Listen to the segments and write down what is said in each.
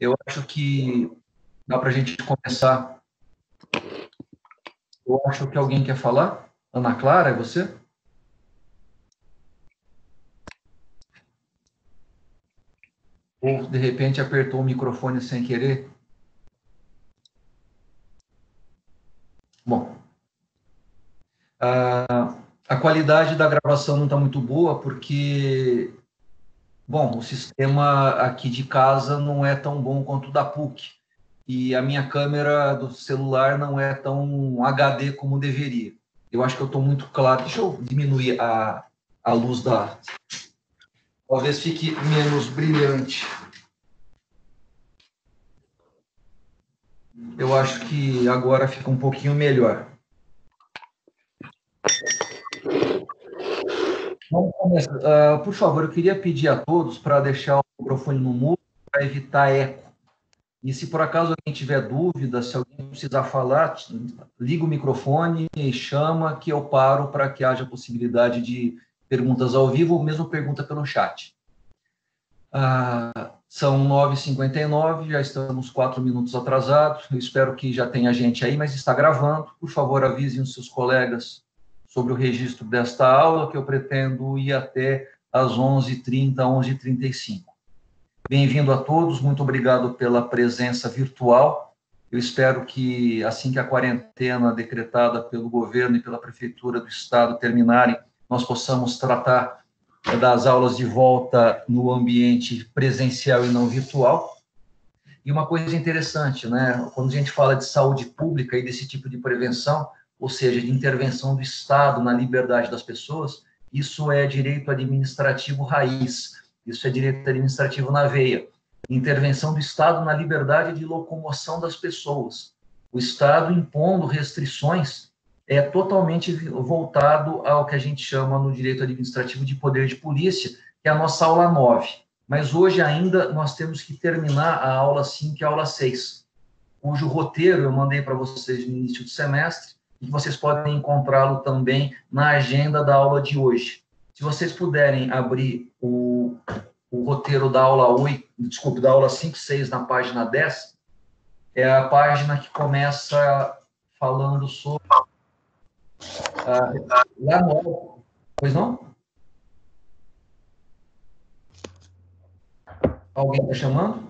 Eu acho que dá para a gente começar. Eu acho que alguém quer falar. Ana Clara, é você? Ou, de repente, apertou o microfone sem querer? Bom, a qualidade da gravação não está muito boa porque, bom, o sistema aqui de casa não é tão bom quanto o da PUC. E a minha câmera do celular não é tão HD como deveria. Eu acho que eu estou muito claro. Deixa eu diminuir a luz da. Talvez fique menos brilhante. Eu acho que agora fica um pouquinho melhor. Vamos começar. Por favor, eu queria pedir a todos para deixar o microfone no mudo para evitar eco. E se por acaso alguém tiver dúvida, se alguém precisar falar, liga o microfone e chama que eu paro para que haja possibilidade de perguntas ao vivo ou mesmo pergunta pelo chat. São 9h59, já estamos 4 minutos atrasados. Eu espero que já tenha gente aí, mas está gravando. Por favor, avisem os seus colegas sobre o registro desta aula, que eu pretendo ir até às 11h30, 11h35. Bem-vindo a todos, muito obrigado pela presença virtual. Eu espero que, assim que a quarentena decretada pelo governo e pela Prefeitura do Estado terminarem, nós possamos tratar das aulas de volta no ambiente presencial e não virtual. E uma coisa interessante, né? Quando a gente fala de saúde pública e desse tipo de prevenção, ou seja, de intervenção do Estado na liberdade das pessoas, isso é direito administrativo raiz, isso é direito administrativo na veia. Intervenção do Estado na liberdade de locomoção das pessoas. O Estado impondo restrições é totalmente voltado ao que a gente chama no direito administrativo de poder de polícia, que é a nossa aula 9. Mas hoje ainda nós temos que terminar a aula 5 e a aula 6, cujo roteiro eu mandei para vocês no início do semestre e que vocês podem encontrá-lo também na agenda da aula de hoje. Se vocês puderem abrir o roteiro da aula 8, desculpe, da aula 5 e 6 na página 10, é a página que começa falando sobre lá no... Pois não? Alguém está chamando?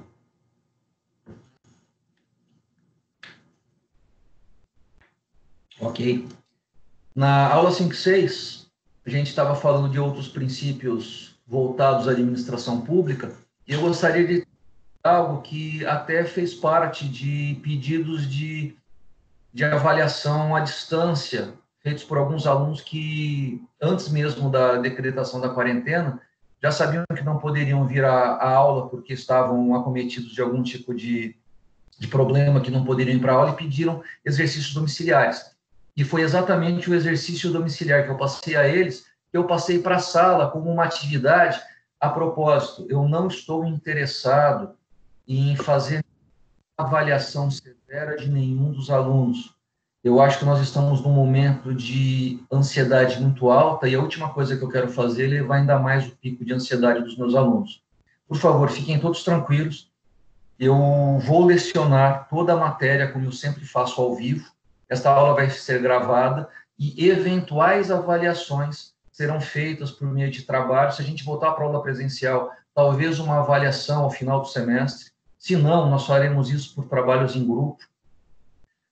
Ok. Na aula 5 e 6, a gente estava falando de outros princípios voltados à administração pública, e eu gostaria de algo que até fez parte de pedidos de avaliação à distância, feitos por alguns alunos que, antes mesmo da decretação da quarentena, já sabiam que não poderiam vir à aula porque estavam acometidos de algum tipo de problema, que não poderiam ir para a aula, e pediram exercícios domiciliares. E foi exatamente o exercício domiciliar que eu passei a eles, que eu passei para a sala como uma atividade. A propósito, eu não estou interessado em fazer avaliação severa de nenhum dos alunos. Eu acho que nós estamos num momento de ansiedade muito alta e a última coisa que eu quero fazer é levar ainda mais o pico de ansiedade dos meus alunos. Por favor, fiquem todos tranquilos. Eu vou lecionar toda a matéria, como eu sempre faço ao vivo. Esta aula vai ser gravada e eventuais avaliações serão feitas por meio de trabalho. Se a gente voltar para a aula presencial, talvez uma avaliação ao final do semestre. Se não, nós faremos isso por trabalhos em grupo,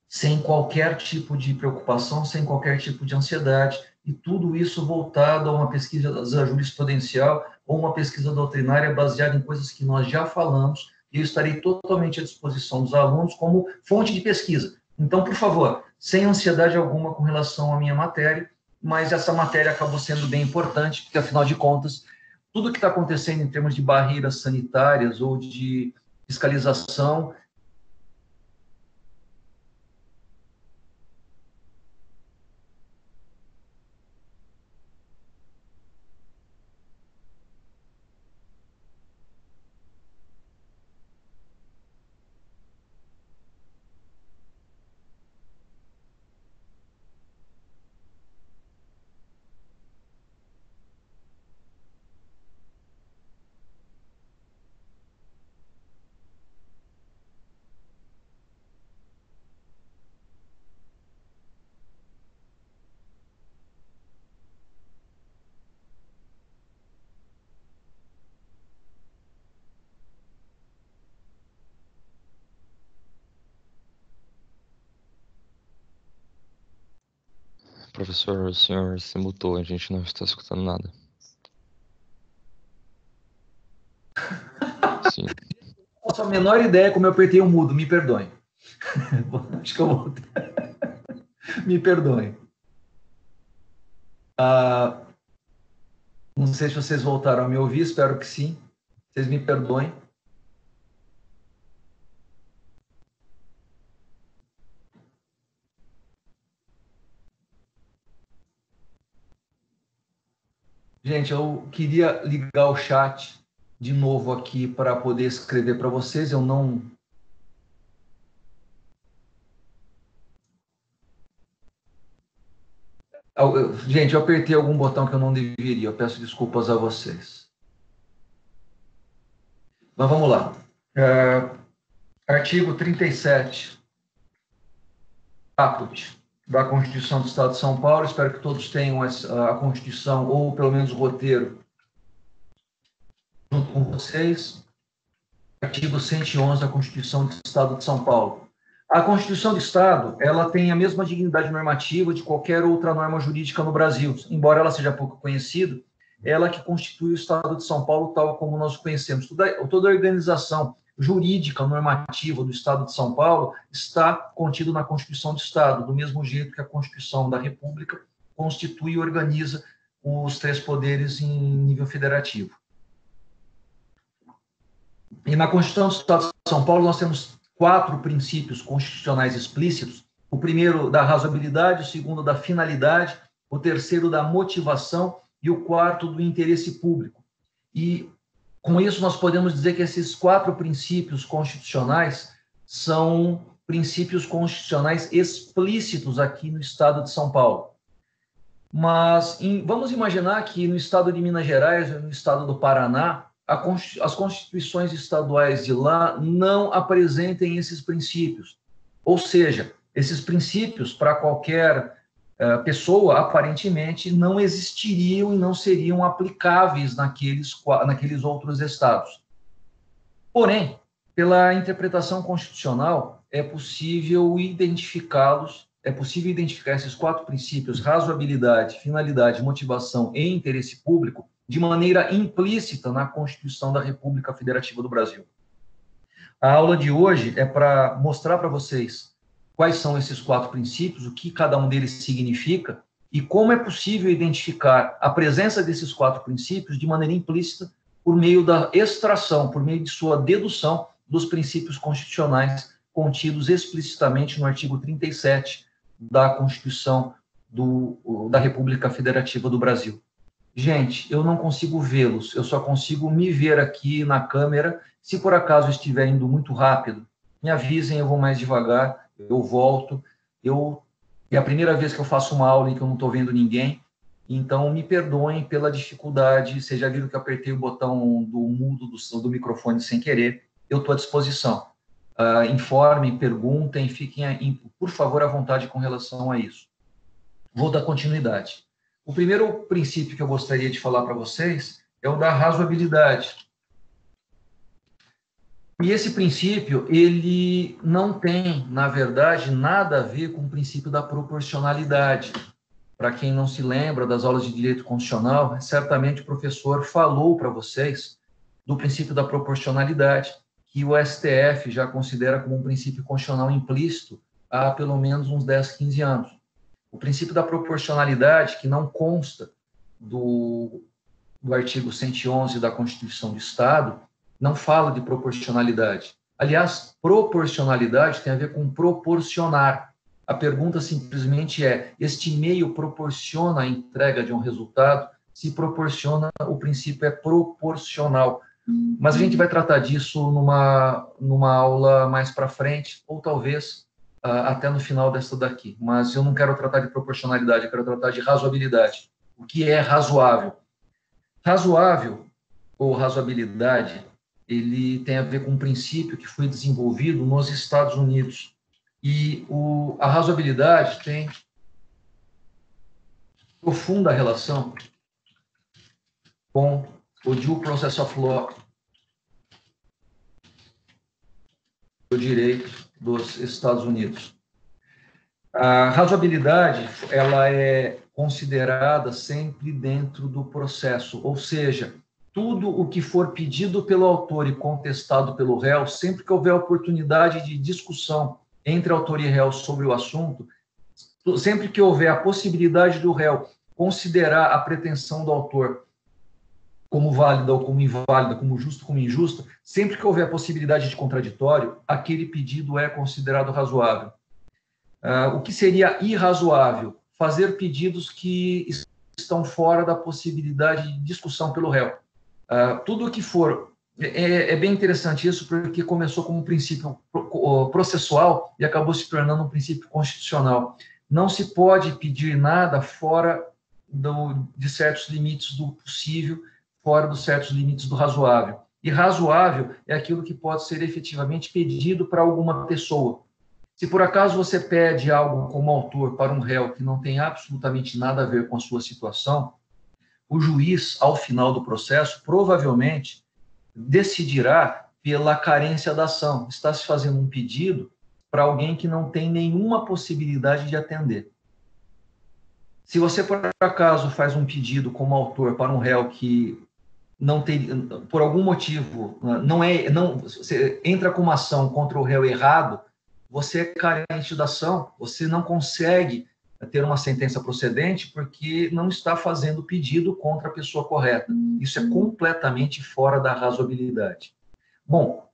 sem qualquer tipo de preocupação, sem qualquer tipo de ansiedade, e tudo isso voltado a uma pesquisa jurisprudencial ou uma pesquisa doutrinária baseada em coisas que nós já falamos, e eu estarei totalmente à disposição dos alunos como fonte de pesquisa. Então, por favor, sem ansiedade alguma com relação à minha matéria, mas essa matéria acabou sendo bem importante, porque, afinal de contas, tudo que está acontecendo em termos de barreiras sanitárias ou de fiscalização Professor, o senhor se mutou, a gente não está escutando nada. Sim. Não faço a menor ideia como eu apertei o mudo, me perdoem. Acho que eu vou. Me perdoem. Não sei se vocês voltaram a me ouvir, espero que sim. Vocês me perdoem. Gente, eu queria ligar o chat de novo aqui para poder escrever para vocês. Eu não. Gente, eu apertei algum botão que eu não deveria. Eu peço desculpas a vocês. Mas vamos lá. Artigo 37. Caput da Constituição do Estado de São Paulo. Espero que todos tenham a Constituição, ou pelo menos o roteiro, junto com vocês. Artigo 111 da Constituição do Estado de São Paulo. A Constituição do Estado, ela tem a mesma dignidade normativa de qualquer outra norma jurídica no Brasil. Embora ela seja pouco conhecida, ela que constitui o Estado de São Paulo tal como nós o conhecemos. Toda a organização jurídica normativa do Estado de São Paulo está contido na Constituição do Estado, do mesmo jeito que a Constituição da República constitui e organiza os três poderes em nível federativo. E na Constituição do Estado de São Paulo nós temos 4 princípios constitucionais explícitos. O primeiro da razoabilidade, o segundo da finalidade, o terceiro da motivação e o quarto do interesse público. E com isso nós podemos dizer que esses 4 princípios constitucionais são princípios constitucionais explícitos aqui no Estado de São Paulo. Mas vamos imaginar que no Estado de Minas Gerais e no Estado do Paraná, as constituições estaduais de lá não apresentem esses princípios. Ou seja, esses princípios, para qualquer pessoa, aparentemente, não existiriam e não seriam aplicáveis naqueles outros estados. Porém, pela interpretação constitucional, é possível identificar esses 4 princípios, razoabilidade, finalidade, motivação e interesse público, de maneira implícita na Constituição da República Federativa do Brasil. A aula de hoje é para mostrar para vocês quais são esses 4 princípios, o que cada um deles significa e como é possível identificar a presença desses 4 princípios de maneira implícita por meio da extração, por meio de sua dedução dos princípios constitucionais contidos explicitamente no artigo 37 da Constituição da República Federativa do Brasil. Gente, eu não consigo vê-los, eu só consigo me ver aqui na câmera. Se por acaso eu estiver indo muito rápido, me avisem, eu vou mais devagar, eu volto. É a primeira vez que eu faço uma aula em que eu não estou vendo ninguém, então me perdoem pela dificuldade. Vocês já viram que eu apertei o botão do mudo do microfone sem querer, eu estou à disposição. Informem, perguntem, fiquem, por favor, à vontade com relação a isso. Vou dar continuidade. O primeiro princípio que eu gostaria de falar para vocês é o da razoabilidade. E esse princípio, ele não tem, na verdade, nada a ver com o princípio da proporcionalidade. Para quem não se lembra das aulas de direito constitucional, certamente o professor falou para vocês do princípio da proporcionalidade, que o STF já considera como um princípio constitucional implícito há pelo menos uns 10, 15 anos. O princípio da proporcionalidade, que não consta do artigo 111 da Constituição do Estado, não fala de proporcionalidade. Aliás, proporcionalidade tem a ver com proporcionar. A pergunta simplesmente é: este meio proporciona a entrega de um resultado? Se proporciona, o princípio é proporcional. Mas a gente vai tratar disso numa aula mais para frente, ou talvez até no final dessa daqui. Mas eu não quero tratar de proporcionalidade, eu quero tratar de razoabilidade. O que é razoável? Razoável, ou razoabilidade, ele tem a ver com um princípio que foi desenvolvido nos Estados Unidos. E a razoabilidade tem profunda relação com o due process of law, o direito dos Estados Unidos. A razoabilidade, ela é considerada sempre dentro do processo, ou seja, tudo o que for pedido pelo autor e contestado pelo réu, sempre que houver oportunidade de discussão entre autor e réu sobre o assunto, sempre que houver a possibilidade do réu considerar a pretensão do autor como válida ou como inválida, como justa ou como injusta, sempre que houver a possibilidade de contraditório, aquele pedido é considerado razoável. O que seria irrazoável? Fazer pedidos que estão fora da possibilidade de discussão pelo réu. Tudo o que for. É bem interessante isso, porque começou como um princípio processual e acabou se tornando um princípio constitucional. Não se pode pedir nada fora de certos limites do possível, fora dos certos limites do razoável. E razoável é aquilo que pode ser efetivamente pedido para alguma pessoa. Se por acaso você pede algo como autor para um réu que não tem absolutamente nada a ver com a sua situação, o juiz, ao final do processo, provavelmente decidirá pela carência da ação. Está se fazendo um pedido para alguém que não tem nenhuma possibilidade de atender. Se você, por acaso, faz um pedido como autor para um réu que não tem, por algum motivo, você entra com uma ação contra o réu errado, você é carente da ação, você não consegue ter uma sentença procedente porque não está fazendo pedido contra a pessoa correta. Isso é completamente fora da razoabilidade. Bom,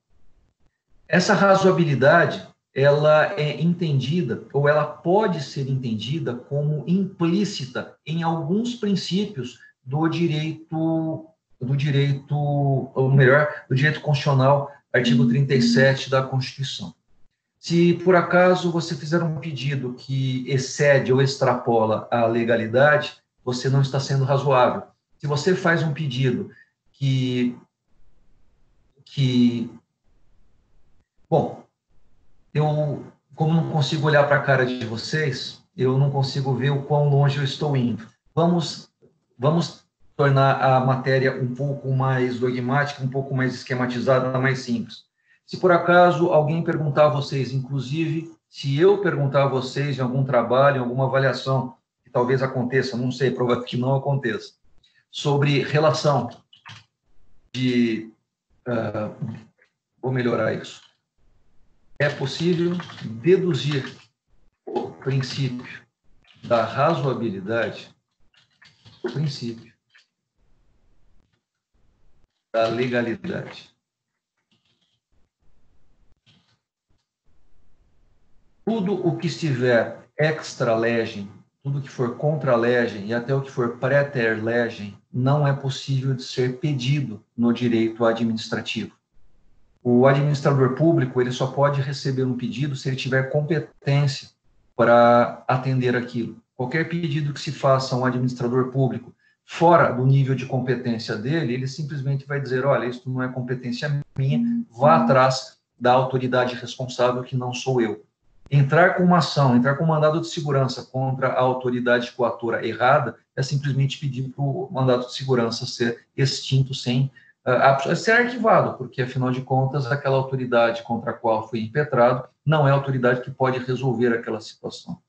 essa razoabilidade, ela é entendida, ou ela pode ser entendida como implícita em alguns princípios ou melhor, do direito constitucional, artigo 37 da Constituição. Se por acaso você fizer um pedido que excede ou extrapola a legalidade, você não está sendo razoável. Se você faz um pedido que bom, como não consigo olhar para a cara de vocês, eu não consigo ver o quão longe eu estou indo. Vamos tornar a matéria um pouco mais dogmática, um pouco mais esquematizada, mais simples. Se por acaso alguém perguntar a vocês, inclusive, se eu perguntar a vocês em algum trabalho, em alguma avaliação, que talvez aconteça, não sei, provavelmente que não aconteça, sobre relação de. Vou melhorar isso. É possível deduzir o princípio da razoabilidade, o princípio da legalidade. Tudo o que estiver extra legem, tudo que for contra legem e até o que for preter legem, não é possível de ser pedido no direito administrativo. O administrador público, ele só pode receber um pedido se ele tiver competência para atender aquilo. Qualquer pedido que se faça a um administrador público fora do nível de competência dele, ele simplesmente vai dizer, olha, isso não é competência minha, vá atrás da autoridade responsável, que não sou eu. Entrar com uma ação, entrar com um mandado de segurança contra a autoridade coatora errada é simplesmente pedir para o mandado de segurança ser extinto sem ser arquivado, porque, afinal de contas, aquela autoridade contra a qual foi impetrado não é a autoridade que pode resolver aquela situação.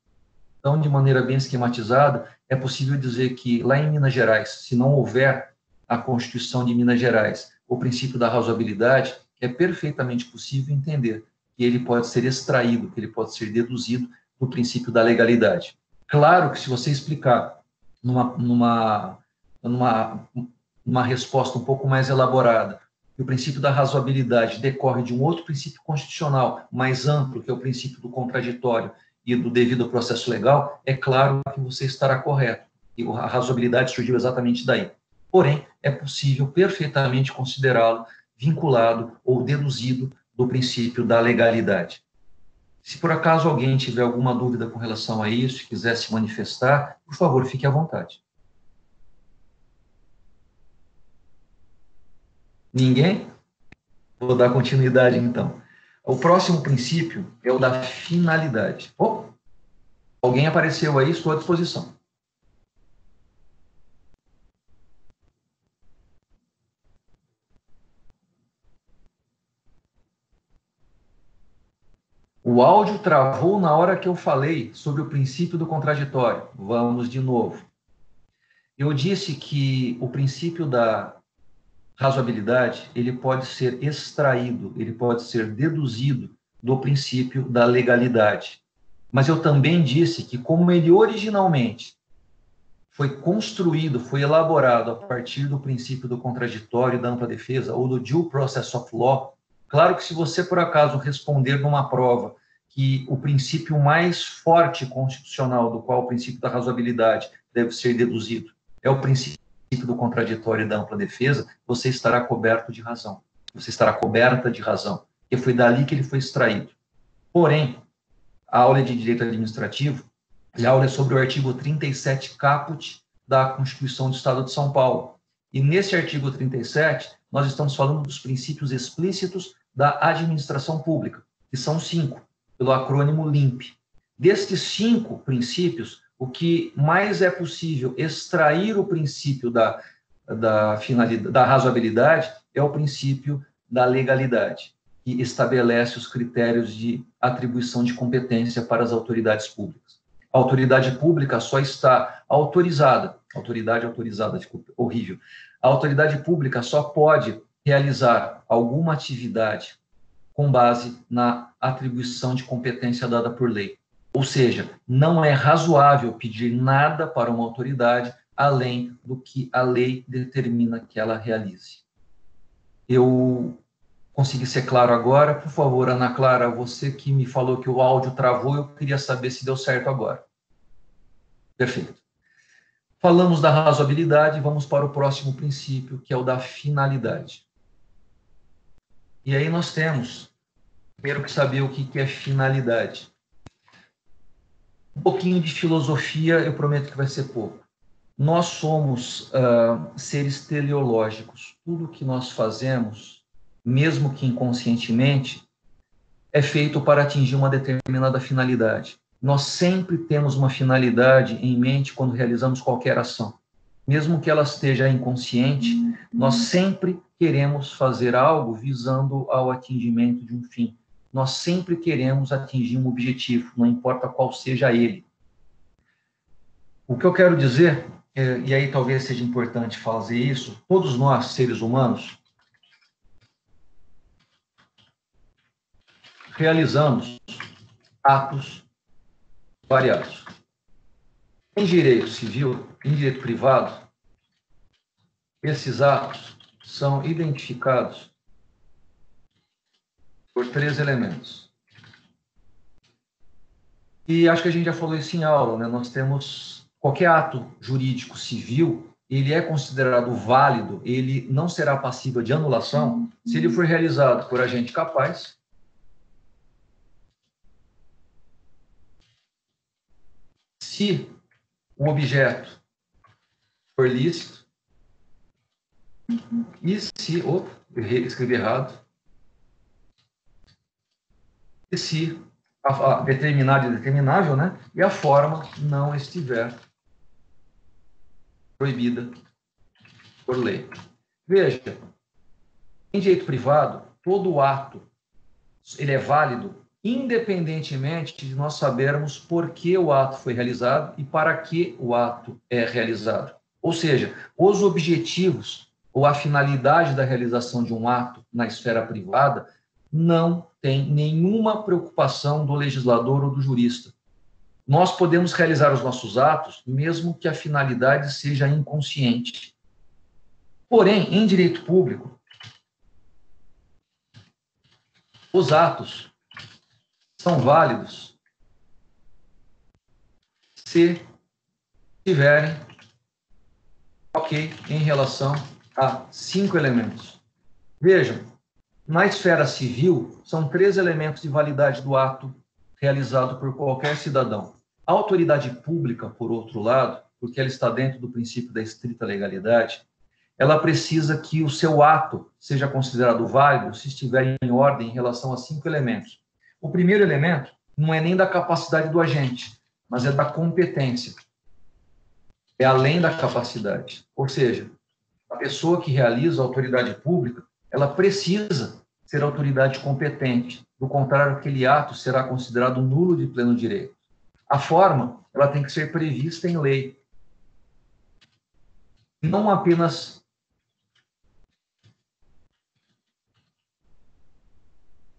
Então, de maneira bem esquematizada, é possível dizer que, lá em Minas Gerais, se não houver a Constituição de Minas Gerais, o princípio da razoabilidade, é perfeitamente possível entender que ele pode ser extraído, que ele pode ser deduzido do princípio da legalidade. Claro que, se você explicar numa resposta um pouco mais elaborada, que o princípio da razoabilidade decorre de um outro princípio constitucional mais amplo, que é o princípio do contraditório e do devido processo legal, é claro que você estará correto. E a razoabilidade surgiu exatamente daí. Porém, é possível perfeitamente considerá-lo vinculado ou deduzido do princípio da legalidade. Se por acaso alguém tiver alguma dúvida com relação a isso, quiser se manifestar, por favor, fique à vontade. Ninguém? Vou dar continuidade, então. O próximo princípio é o da finalidade. Oh, alguém apareceu aí, estou à disposição. O áudio travou na hora que eu falei sobre o princípio do contraditório. Vamos de novo. Eu disse que o princípio da razoabilidade, ele pode ser extraído, ele pode ser deduzido do princípio da legalidade. Mas eu também disse que, como ele originalmente foi construído, foi elaborado a partir do princípio do contraditório, da ampla defesa, ou do due process of law, claro que se você, por acaso, responder numa prova que o princípio mais forte constitucional, do qual o princípio da razoabilidade deve ser deduzido, é o princípio do contraditório e da ampla defesa, você estará coberto de razão. Você estará coberta de razão, porque foi dali que ele foi extraído. Porém, a aula de direito administrativo, a aula é sobre o artigo 37 caput da Constituição do Estado de São Paulo. E nesse artigo 37, nós estamos falando dos princípios explícitos da administração pública, que são 5, pelo acrônimo LIMP. Destes 5 princípios, o que mais é possível extrair o princípio da razoabilidade é o princípio da legalidade, que estabelece os critérios de atribuição de competência para as autoridades públicas. A autoridade pública só está autorizada, desculpa, horrível. A autoridade pública só pode realizar alguma atividade com base na atribuição de competência dada por lei. Ou seja, não é razoável pedir nada para uma autoridade além do que a lei determina que ela realize. Eu consegui ser claro agora? Por favor, Ana Clara, você que me falou que o áudio travou, eu queria saber se deu certo agora. Perfeito. Falamos da razoabilidade, vamos para o próximo princípio, que é o da finalidade. E aí nós temos, primeiro, que saber o que é finalidade. Um pouquinho de filosofia, eu prometo que vai ser pouco. Nós somos seres teleológicos. Tudo que nós fazemos, mesmo que inconscientemente, é feito para atingir uma determinada finalidade. Nós sempre temos uma finalidade em mente quando realizamos qualquer ação. Mesmo que ela esteja inconsciente, nós sempre queremos fazer algo visando ao atingimento de um fim. Nós sempre queremos atingir um objetivo, não importa qual seja ele. O que eu quero dizer, e aí talvez seja importante fazer isso, todos nós, seres humanos, realizamos atos variados. Em direito civil, em direito privado, esses atos são identificados por 3 elementos. E acho que a gente já falou isso em aula, né? Nós temos qualquer ato jurídico civil, ele é considerado válido, ele não será passível de anulação se ele for realizado por agente capaz, se o objeto for lícito, e se... escrevi errado. E se a determinado e determinável, né? E a forma não estiver proibida por lei. Veja, em direito privado, todo ato ele é válido independentemente de nós sabermos por que o ato foi realizado e para que o ato é realizado. Ou seja, os objetivos ou a finalidade da realização de um ato na esfera privada não tem nenhuma preocupação do legislador ou do jurista. Nós podemos realizar os nossos atos mesmo que a finalidade seja inconsciente. Porém, em direito público, os atos são válidos se tiverem ok em relação a 5 elementos. Vejam, na esfera civil, são 3 elementos de validade do ato realizado por qualquer cidadão. A autoridade pública, por outro lado, porque ela está dentro do princípio da estrita legalidade, ela precisa que o seu ato seja considerado válido se estiver em ordem em relação a 5 elementos. O primeiro elemento não é nem da capacidade do agente, mas é da competência. É além da capacidade. Ou seja, a pessoa que realiza a autoridade pública, ela precisa ser autoridade competente. Do contrário, aquele ato será considerado nulo de pleno direito. A forma, ela tem que ser prevista em lei. Não apenas...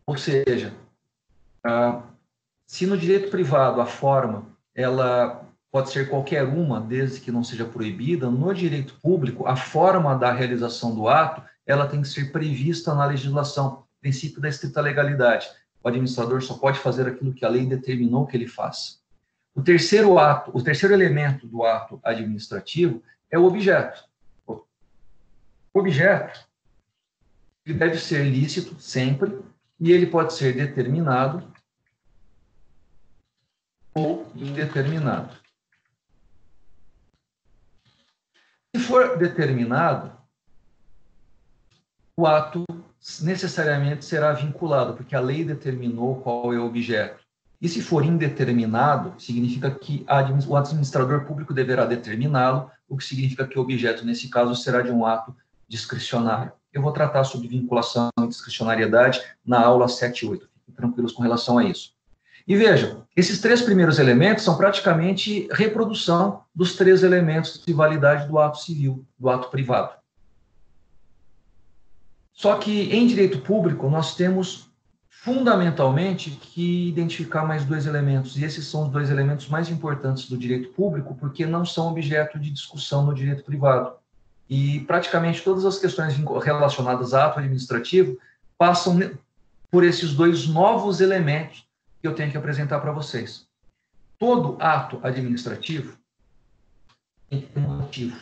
Ou seja, se no direito privado a forma ela pode ser qualquer uma, desde que não seja proibida, no direito público a forma da realização do ato ela tem que ser prevista na legislação, princípio da estrita legalidade. O administrador só pode fazer aquilo que a lei determinou que ele faça. O terceiro elemento do ato administrativo é o objeto. O objeto ele deve ser lícito sempre e ele pode ser determinado ou indeterminado. Se for determinado, o ato necessariamente será vinculado, porque a lei determinou qual é o objeto. E se for indeterminado, significa que o administrador público deverá determiná-lo, o que significa que o objeto, nesse caso, será de um ato discricionário. Eu vou tratar sobre vinculação e discricionariedade na aula 7 e 8. Fiquem tranquilos com relação a isso. E vejam, esses três primeiros elementos são praticamente reprodução dos três elementos de validade do ato civil, do ato privado. Só que em direito público nós temos fundamentalmente que identificar mais dois elementos, e esses são os dois elementos mais importantes do direito público, porque não são objeto de discussão no direito privado. E praticamente todas as questões relacionadas a ato administrativo passam por esses dois novos elementos que eu tenho que apresentar para vocês. Todo ato administrativo tem que ter um motivo.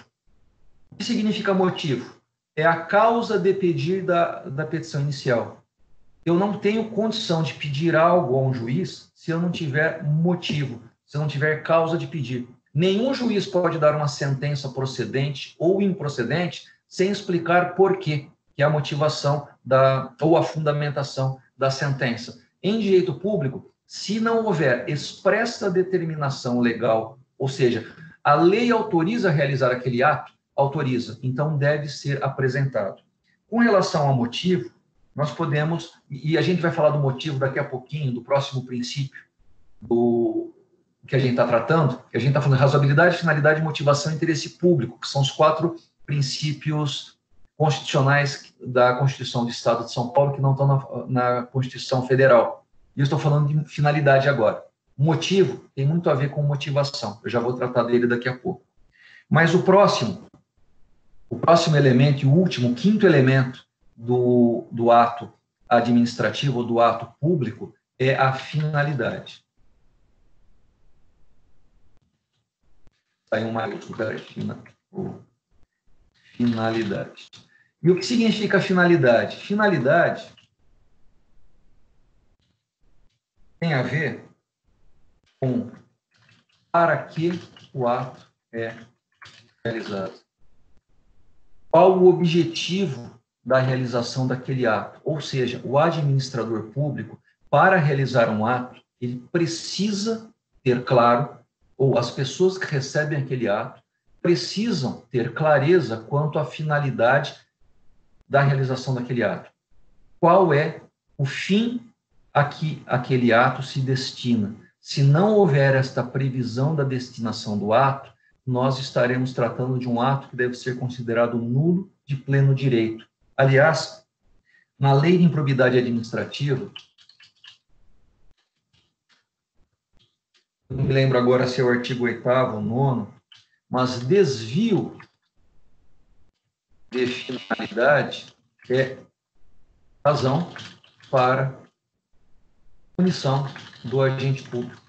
O que significa motivo? É a causa de pedir da petição inicial. Eu não tenho condição de pedir algo a um juiz se eu não tiver motivo, se eu não tiver causa de pedir. Nenhum juiz pode dar uma sentença procedente ou improcedente sem explicar por quê, que é a motivação ou a fundamentação da sentença. Em direito público, se não houver expressa determinação legal, ou seja, a lei autoriza a realizar aquele ato, autoriza, então deve ser apresentado. Com relação ao motivo, nós podemos, e a gente vai falar do motivo daqui a pouquinho, do próximo princípio que a gente está tratando, que a gente está falando de razoabilidade, finalidade, motivação e interesse público, que são os 4 princípios constitucionais da Constituição do Estado de São Paulo, que não estão na Constituição Federal. E eu estou falando de finalidade agora. O motivo tem muito a ver com motivação, eu já vou tratar dele daqui a pouco. Mas o próximo elemento e o último, o quinto elemento do ato administrativo ou do ato público é a finalidade. Saiu uma finalidade. E o que significa finalidade? Finalidade tem a ver com para que o ato é realizado. Qual o objetivo da realização daquele ato? Ou seja, o administrador público, para realizar um ato, ele precisa ter claro, ou as pessoas que recebem aquele ato, precisam ter clareza quanto à finalidade da realização daquele ato. Qual é o fim a que aquele ato se destina? Se não houver esta previsão da destinação do ato, nós estaremos tratando de um ato que deve ser considerado nulo de pleno direito. Aliás, na Lei de Improbidade Administrativa, não me lembro agora se é o artigo 8º ou 9º, mas desvio de finalidade é razão para punição do agente público.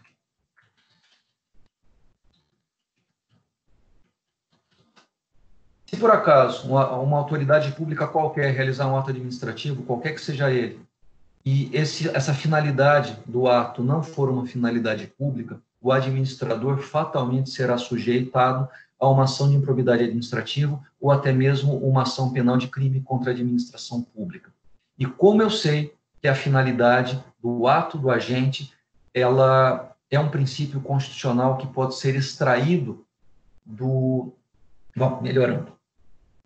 Se por acaso uma autoridade pública qualquer realizar um ato administrativo, qualquer que seja ele, e essa finalidade do ato não for uma finalidade pública, o administrador fatalmente será sujeitado a uma ação de improbidade administrativa ou até mesmo uma ação penal de crime contra a administração pública. E como eu sei que a finalidade do ato do agente, ela é um princípio constitucional que pode ser extraído melhorando.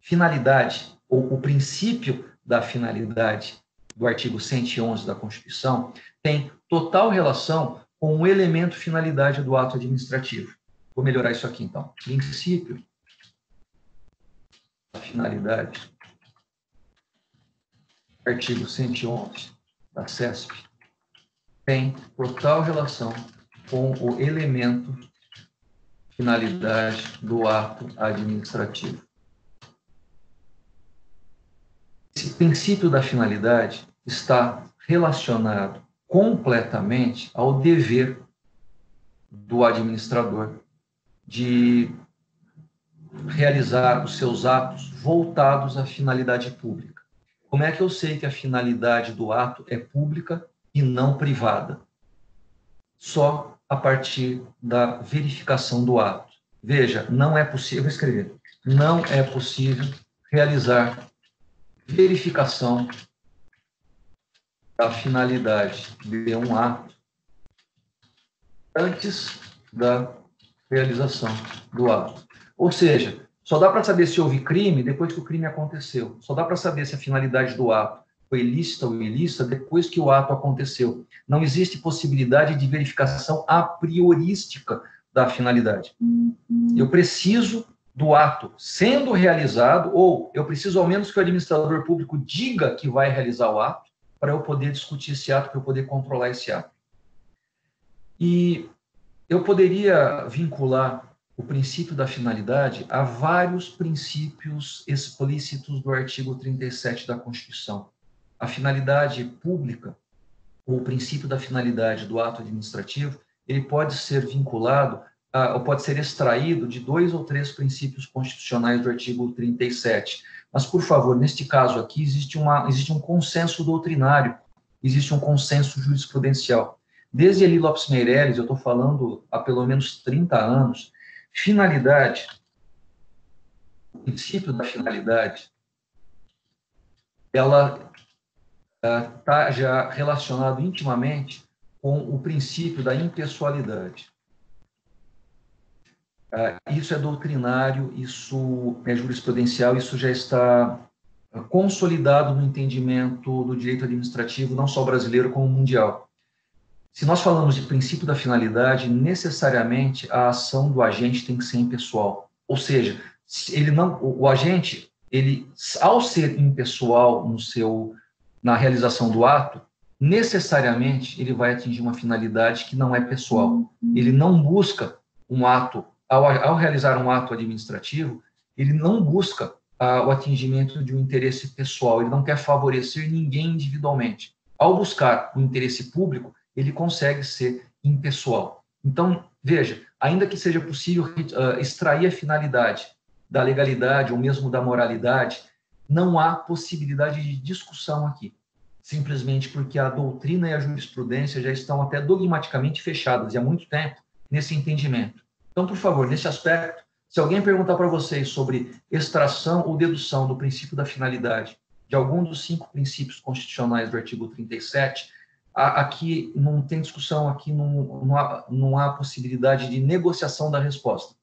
Finalidade, ou o princípio da finalidade, do artigo 111 da Constituição tem total relação com o elemento finalidade do ato administrativo. Vou melhorar isso aqui, então. Princípio da finalidade, artigo 111 da CESP, tem total relação com o elemento finalidade do ato administrativo. Esse princípio da finalidade está relacionado completamente ao dever do administrador de realizar os seus atos voltados à finalidade pública. Como é que eu sei que a finalidade do ato é pública e não privada? Só a partir da verificação do ato. Veja, não é possível, vou escrever, não é possível realizar verificação da finalidade de um ato antes da realização do ato. Ou seja, só dá para saber se houve crime depois que o crime aconteceu. Só dá para saber se a finalidade do ato foi ilícita ou ilícita depois que o ato aconteceu. Não existe possibilidade de verificação a priorística da finalidade. Eu preciso do ato sendo realizado, ou eu preciso ao menos que o administrador público diga que vai realizar o ato, para eu poder discutir esse ato, para eu poder controlar esse ato. E eu poderia vincular o princípio da finalidade a vários princípios explícitos do artigo 37 da Constituição. A finalidade pública, ou o princípio da finalidade do ato administrativo, ele pode ser vinculado, ou pode ser extraído de 2 ou 3 princípios constitucionais do artigo 37. Mas, por favor, neste caso aqui, existe um consenso doutrinário, existe um consenso jurisprudencial. Desde Eli Lopes Meireles, eu estou falando há pelo menos 30 anos, finalidade, o princípio da finalidade, ela está já relacionado intimamente com o princípio da impessoalidade. Isso é doutrinário, isso é jurisprudencial, isso já está consolidado no entendimento do direito administrativo, não só brasileiro, como mundial. Se nós falamos de princípio da finalidade, necessariamente a ação do agente tem que ser impessoal. Ou seja, o agente, ao ser impessoal na realização do ato, necessariamente ele vai atingir uma finalidade que não é pessoal. Ele não busca um ato, ao realizar um ato administrativo, ele não busca o atingimento de um interesse pessoal, ele não quer favorecer ninguém individualmente. Ao buscar o interesse público, ele consegue ser impessoal. Então, veja, ainda que seja possível extrair a finalidade da legalidade ou mesmo da moralidade, não há possibilidade de discussão aqui, simplesmente porque a doutrina e a jurisprudência já estão até dogmaticamente fechadas, e há muito tempo, nesse entendimento. Então, por favor, nesse aspecto, se alguém perguntar para vocês sobre extração ou dedução do princípio da finalidade de algum dos 5 princípios constitucionais do artigo 37, aqui não tem discussão, aqui não há possibilidade de negociação da resposta.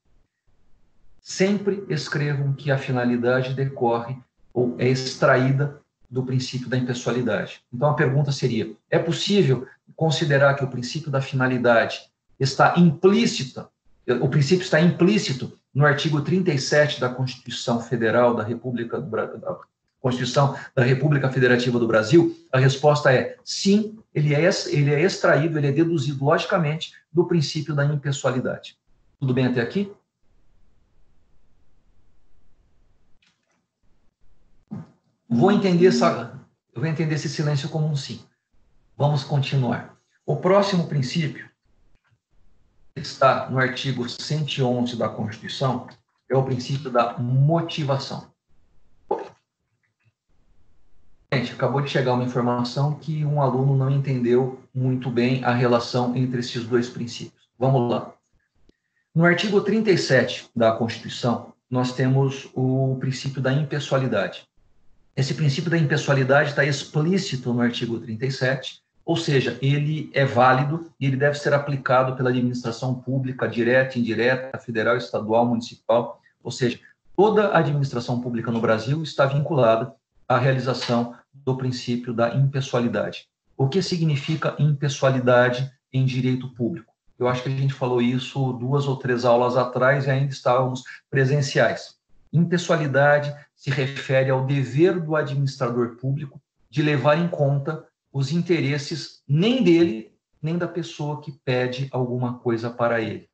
Sempre escrevam que a finalidade decorre ou é extraída do princípio da impessoalidade. Então, a pergunta seria, é possível considerar que o princípio da finalidade está implícito no artigo 37 da Constituição Federal da República Constituição da República Federativa do Brasil? A resposta é sim, ele é extraído, ele é deduzido logicamente do princípio da impessoalidade. Tudo bem até aqui? Vou entender esse silêncio como um sim. Vamos continuar. O próximo princípio está no artigo 111 da Constituição, é o princípio da motivação. Gente, acabou de chegar uma informação que um aluno não entendeu muito bem a relação entre esses 2 princípios. Vamos lá. No artigo 37 da Constituição, nós temos o princípio da impessoalidade. Esse princípio da impessoalidade está explícito no artigo 37, ou seja, ele é válido e ele deve ser aplicado pela administração pública, direta, indireta, federal, estadual, municipal, ou seja, toda a administração pública no Brasil está vinculada a realização do princípio da impessoalidade. O que significa impessoalidade em direito público? Eu acho que a gente falou isso 2 ou 3 aulas atrás e ainda estávamos presenciais. Impessoalidade se refere ao dever do administrador público de levar em conta os interesses nem dele, nem da pessoa que pede alguma coisa para ele.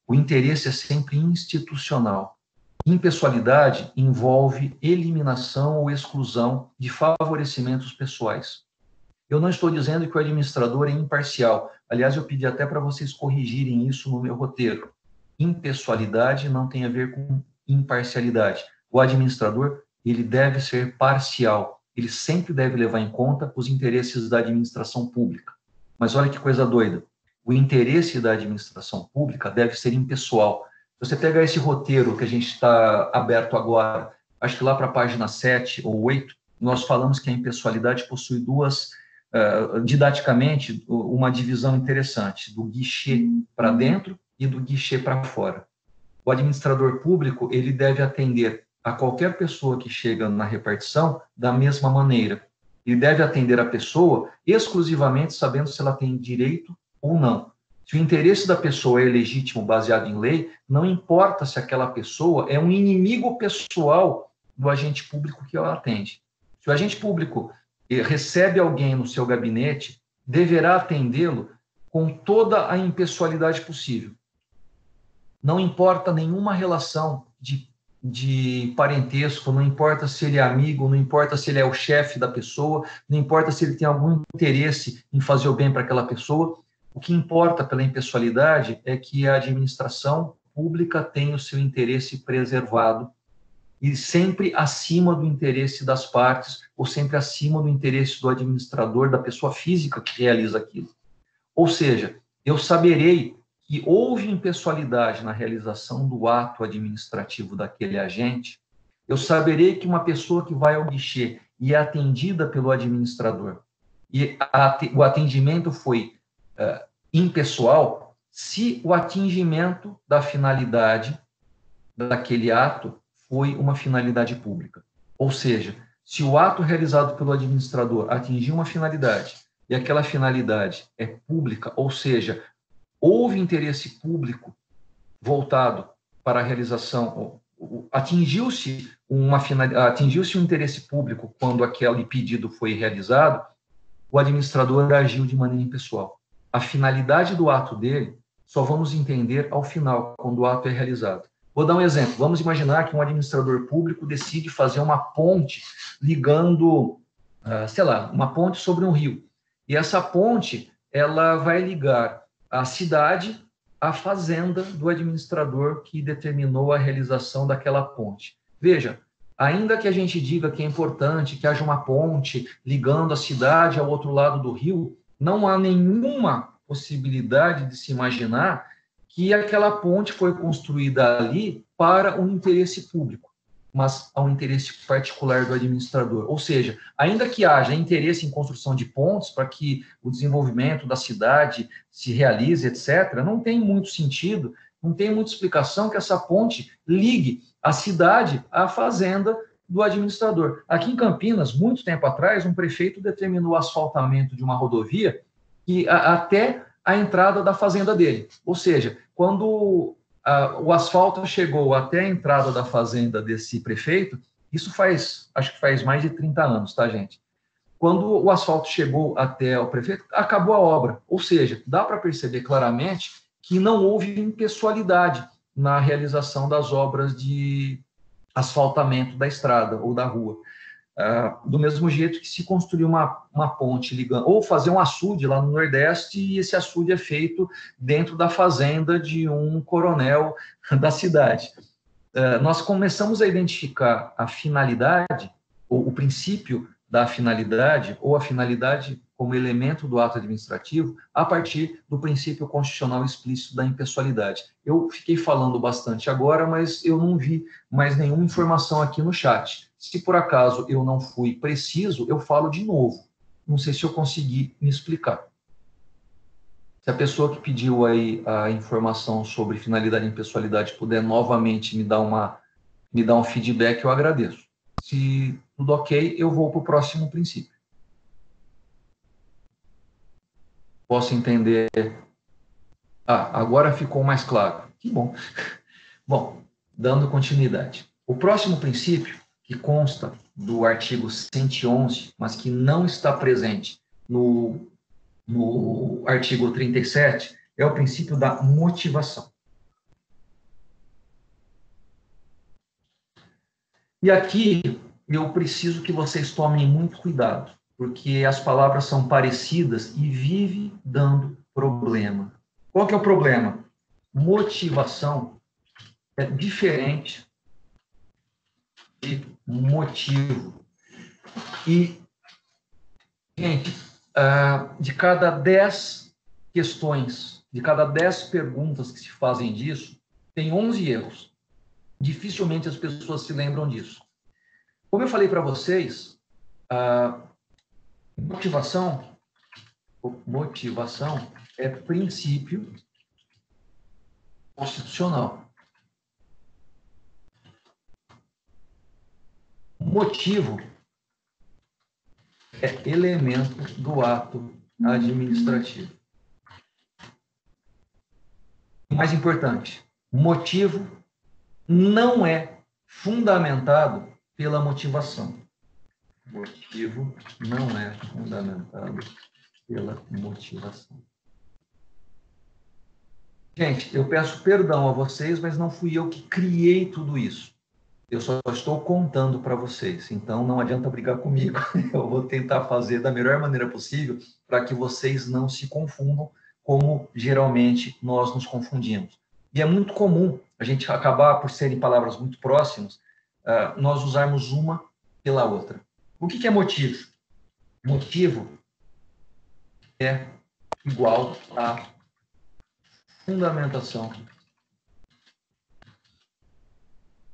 O interesse é sempre institucional. Impessoalidade envolve eliminação ou exclusão de favorecimentos pessoais. Eu não estou dizendo que o administrador é imparcial. Aliás, eu pedi até para vocês corrigirem isso no meu roteiro. Impessoalidade não tem a ver com imparcialidade. O administrador, ele deve ser parcial. Ele sempre deve levar em conta os interesses da administração pública. Mas olha que coisa doida. O interesse da administração pública deve ser impessoal. Se você pegar esse roteiro que a gente está aberto agora, acho que lá para a página 7 ou 8, nós falamos que a impessoalidade possui duas, didaticamente, uma divisão interessante, do guichê para dentro e do guichê para fora. O administrador público, ele deve atender a qualquer pessoa que chega na repartição da mesma maneira. Ele deve atender a pessoa exclusivamente sabendo se ela tem direito ou não. Se o interesse da pessoa é legítimo, baseado em lei, não importa se aquela pessoa é um inimigo pessoal do agente público que ela atende. Se o agente público recebe alguém no seu gabinete, deverá atendê-lo com toda a impessoalidade possível. Não importa nenhuma relação de parentesco, não importa se ele é amigo, não importa se ele é o chefe da pessoa, não importa se ele tem algum interesse em fazer o bem para aquela pessoa. O que importa pela impessoalidade é que a administração pública tem o seu interesse preservado e sempre acima do interesse das partes ou sempre acima do interesse do administrador, da pessoa física que realiza aquilo. Ou seja, eu saberei que houve impessoalidade na realização do ato administrativo daquele agente, eu saberei que uma pessoa que vai ao guichê e é atendida pelo administrador, e o atendimento foi impessoal, se o atingimento da finalidade daquele ato foi uma finalidade pública. Ou seja, se o ato realizado pelo administrador atingiu uma finalidade e aquela finalidade é pública, ou seja, houve interesse público voltado para a realização, atingiu-se um interesse público quando aquele pedido foi realizado, o administrador agiu de maneira impessoal. A finalidade do ato dele só vamos entender ao final, quando o ato é realizado. Vou dar um exemplo. Vamos imaginar que um administrador público decide fazer uma ponte ligando, uma ponte sobre um rio. E essa ponte, ela vai ligar a cidade à fazenda do administrador que determinou a realização daquela ponte. Veja, ainda que a gente diga que é importante que haja uma ponte ligando a cidade ao outro lado do rio, não há nenhuma possibilidade de se imaginar que aquela ponte foi construída ali para um interesse público, mas ao interesse particular do administrador. Ou seja, ainda que haja interesse em construção de pontes para que o desenvolvimento da cidade se realize, etc., não tem muito sentido, não tem muita explicação que essa ponte ligue a cidade à fazenda do administrador. Aqui em Campinas, muito tempo atrás, um prefeito determinou o asfaltamento de uma rodovia e até a entrada da fazenda dele. Ou seja, quando o asfalto chegou até a entrada da fazenda desse prefeito, isso acho que faz mais de 30 anos, tá, gente? Quando o asfalto chegou até o prefeito, acabou a obra. Ou seja, dá para perceber claramente que não houve impessoalidade na realização das obras de asfaltamento da estrada ou da rua. Do mesmo jeito que se construir uma ponte ligando, ou fazer um açude lá no Nordeste, e esse açude é feito dentro da fazenda de um coronel da cidade. Nós começamos a identificar a finalidade, ou o princípio da finalidade, ou a finalidade como elemento do ato administrativo, a partir do princípio constitucional explícito da impessoalidade. Eu fiquei falando bastante agora, mas eu não vi mais nenhuma informação aqui no chat. Se por acaso eu não fui preciso, eu falo de novo. Não sei se eu consegui me explicar. Se a pessoa que pediu aí a informação sobre finalidade e impessoalidade puder novamente me dar um feedback, eu agradeço. Se tudo ok, eu vou para o próximo princípio. Posso entender? Ah, agora ficou mais claro. Que bom. Bom, dando continuidade. O próximo princípio, que consta do artigo 111, mas que não está presente no artigo 37, é o princípio da motivação. E aqui eu preciso que vocês tomem muito cuidado, porque as palavras são parecidas e vive dando problema. Qual que é o problema? Motivação é diferente de motivo. E, gente, de cada 10 questões, de cada 10 perguntas que se fazem disso, tem 11 erros. Dificilmente as pessoas se lembram disso. Como eu falei para vocês, motivação é princípio constitucional. Motivo é elemento do ato administrativo. O mais importante, motivo não é fundamentado pela motivação. Motivo não é fundamentado pela motivação. Gente, eu peço perdão a vocês, mas não fui eu que criei tudo isso. Eu só estou contando para vocês, então não adianta brigar comigo. Eu vou tentar fazer da melhor maneira possível para que vocês não se confundam, como geralmente nós nos confundimos. E é muito comum a gente acabar, por serem palavras muito próximas, nós usarmos uma pela outra. O que é motivo? Motivo é igual a fundamentação,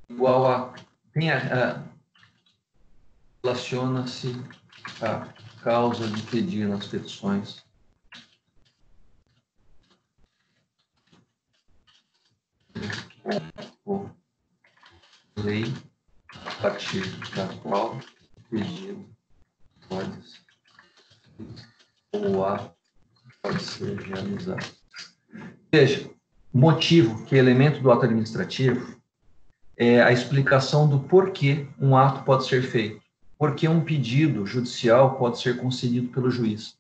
igual a relaciona-se à causa de pedir nas petições. Ou lei a partir da qual o pedido pode ser ou pode ser realizado. Veja, motivo, que é elemento do ato administrativo, é a explicação do porquê um ato pode ser feito, porque um pedido judicial pode ser concedido pelo juiz.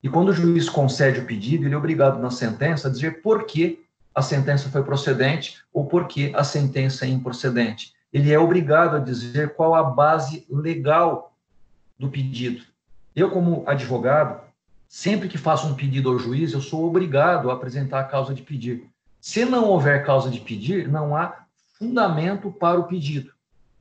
E quando o juiz concede o pedido, ele é obrigado na sentença a dizer por que a sentença foi procedente ou por que a sentença é improcedente. Ele é obrigado a dizer qual a base legal do pedido. Eu, como advogado, sempre que faço um pedido ao juiz, eu sou obrigado a apresentar a causa de pedir. Se não houver causa de pedir, não há fundamento para o pedido.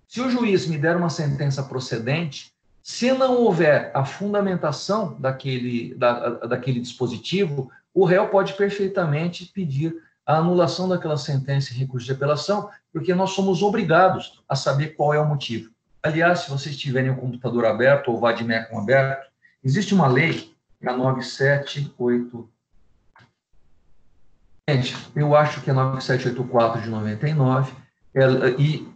Se o juiz me der uma sentença procedente, se não houver a fundamentação daquele dispositivo, o réu pode perfeitamente pedir a anulação daquela sentença em recurso de apelação, porque nós somos obrigados a saber qual é o motivo. Aliás, se vocês tiverem o computador aberto ou o Vademecum aberto, existe uma lei, a 978... Gente, eu acho que é 9784 de 99, e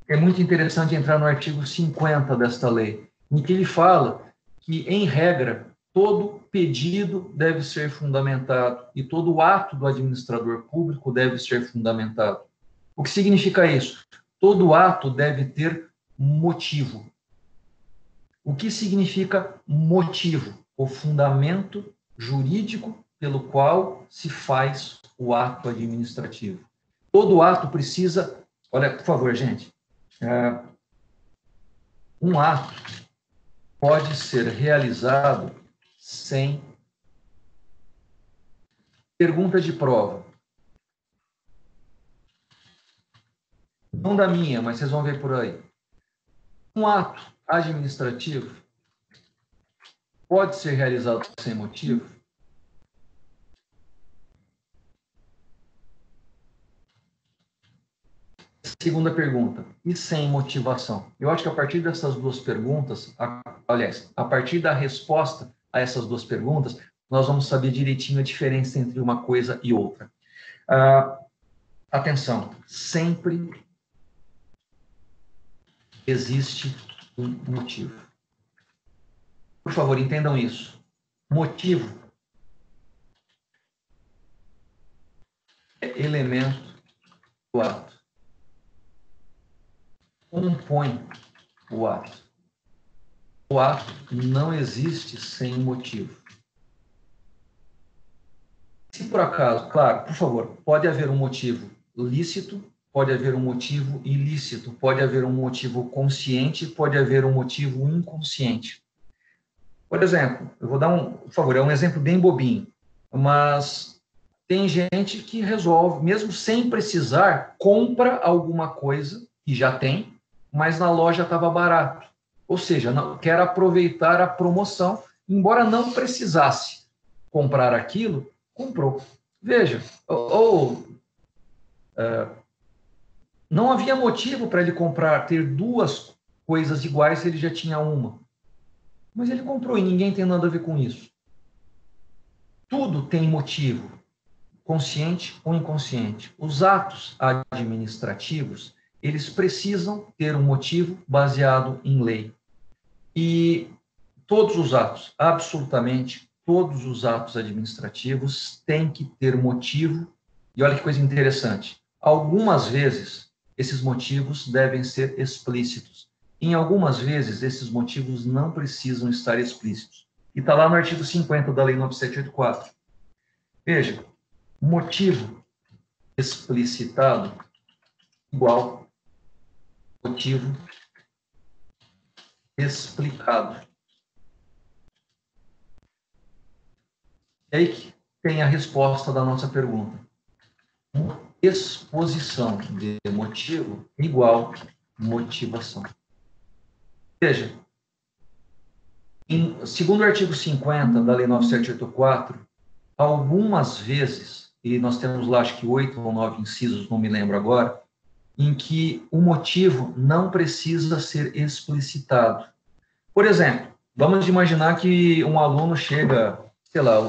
é muito interessante entrar no artigo 50 desta lei, em que ele fala que, em regra, todo pedido deve ser fundamentado e todo ato do administrador público deve ser fundamentado. O que significa isso? Todo ato deve ter motivo. O que significa motivo? O fundamento jurídico pelo qual se faz o ato administrativo. Todo ato precisa... Olha, por favor, gente. Um ato pode ser realizado sem pergunta de prova. Não da minha, mas vocês vão ver por aí. Um ato administrativo pode ser realizado sem motivo? Segunda pergunta, e sem motivação? Eu acho que a partir dessas duas perguntas, aliás, a partir da resposta a essas duas perguntas, nós vamos saber direitinho a diferença entre uma coisa e outra. Atenção, sempre existe um motivo. Por favor, entendam isso. Motivo é elemento do ato. Compõe o ato. O ato não existe sem motivo. Se por acaso, claro, por favor, pode haver um motivo lícito, pode haver um motivo ilícito, pode haver um motivo consciente, pode haver um motivo inconsciente. Por exemplo, eu vou dar por favor, é um exemplo bem bobinho, mas tem gente que resolve, mesmo sem precisar, compra alguma coisa que já tem, mas na loja estava barato. Ou seja, quer aproveitar a promoção, embora não precisasse comprar aquilo, comprou. Veja, não havia motivo para ele comprar, ter duas coisas iguais se ele já tinha uma. Mas ele comprou e ninguém tem nada a ver com isso. Tudo tem motivo, consciente ou inconsciente. Os atos administrativos, eles precisam ter um motivo baseado em lei. E todos os atos, absolutamente todos os atos administrativos têm que ter motivo. E olha que coisa interessante. Algumas vezes, esses motivos devem ser explícitos. Em algumas vezes, esses motivos não precisam estar explícitos. E está lá no artigo 50 da Lei 9784. Veja, motivo explicitado igual motivo explicado. E aí que tem a resposta da nossa pergunta. Exposição de motivo igual motivação. Veja, segundo o artigo 50 da Lei 9784, algumas vezes, e nós temos lá acho que 8 ou 9 incisos, não me lembro agora, em que o motivo não precisa ser explicitado. Por exemplo, vamos imaginar que um aluno chega, sei lá,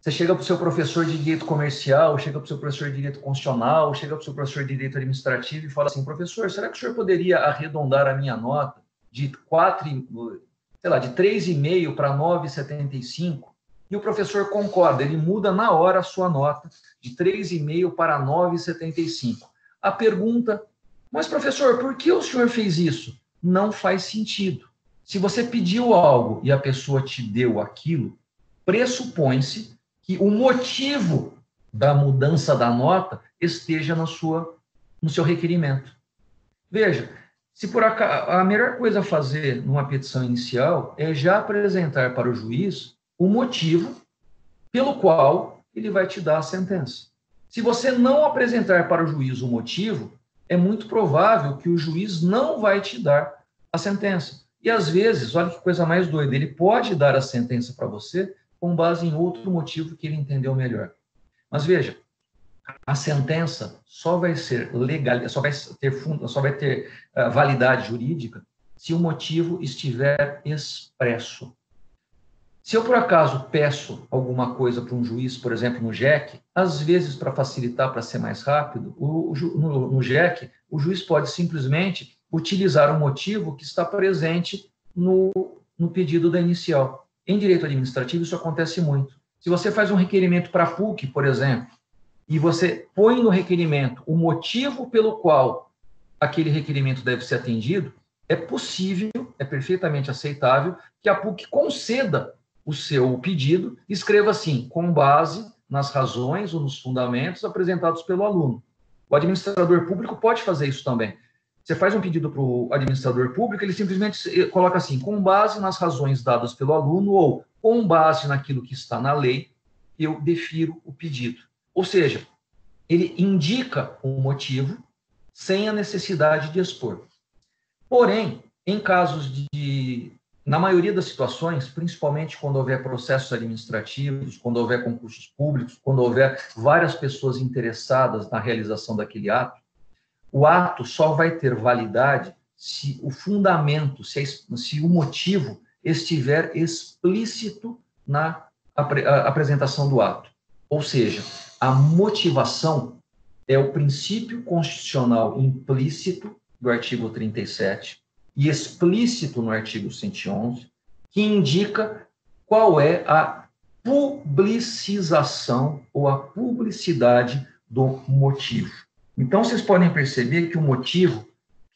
você chega para o seu professor de direito comercial, chega para o seu professor de direito constitucional, chega para o seu professor de direito administrativo e fala assim, professor, será que o senhor poderia arredondar a minha nota de 3,5 para 9,75? E o professor concorda, ele muda na hora a sua nota de 3,5 para 9,75. A pergunta, mas professor, por que o senhor fez isso? Não faz sentido. Se você pediu algo e a pessoa te deu aquilo, pressupõe-se que o motivo da mudança da nota esteja no seu requerimento. Veja, se por acaso, a melhor coisa a fazer numa petição inicial é já apresentar para o juiz o motivo pelo qual ele vai te dar a sentença. Se você não apresentar para o juiz o motivo, é muito provável que o juiz não vai te dar a sentença. E às vezes, olha que coisa mais doida, ele pode dar a sentença para você com base em outro motivo que ele entendeu melhor. Mas veja, a sentença só vai ser legal, só vai ter validade jurídica se o motivo estiver expresso. Se eu, por acaso, peço alguma coisa para um juiz, por exemplo, no JEC, às vezes, para facilitar, para ser mais rápido, no JEC, o juiz pode simplesmente utilizar o motivo que está presente no pedido da inicial. Em direito administrativo, isso acontece muito. Se você faz um requerimento para a PUC, por exemplo, e você põe no requerimento o motivo pelo qual aquele requerimento deve ser atendido, é possível, é perfeitamente aceitável, que a PUC conceda o seu pedido, escreva assim, com base nas razões ou nos fundamentos apresentados pelo aluno. O administrador público pode fazer isso também. Você faz um pedido para o administrador público, ele simplesmente coloca assim, com base nas razões dadas pelo aluno ou com base naquilo que está na lei, eu defiro o pedido. Ou seja, ele indica um motivo sem a necessidade de expor. Porém, em casos na maioria das situações, principalmente quando houver processos administrativos, quando houver concursos públicos, quando houver várias pessoas interessadas na realização daquele ato, o ato só vai ter validade se o fundamento, se o motivo estiver explícito na apresentação do ato. Ou seja, a motivação é o princípio constitucional implícito do artigo 37, e explícito no artigo 111, que indica qual é a publicização ou a publicidade do motivo. Então, vocês podem perceber que o motivo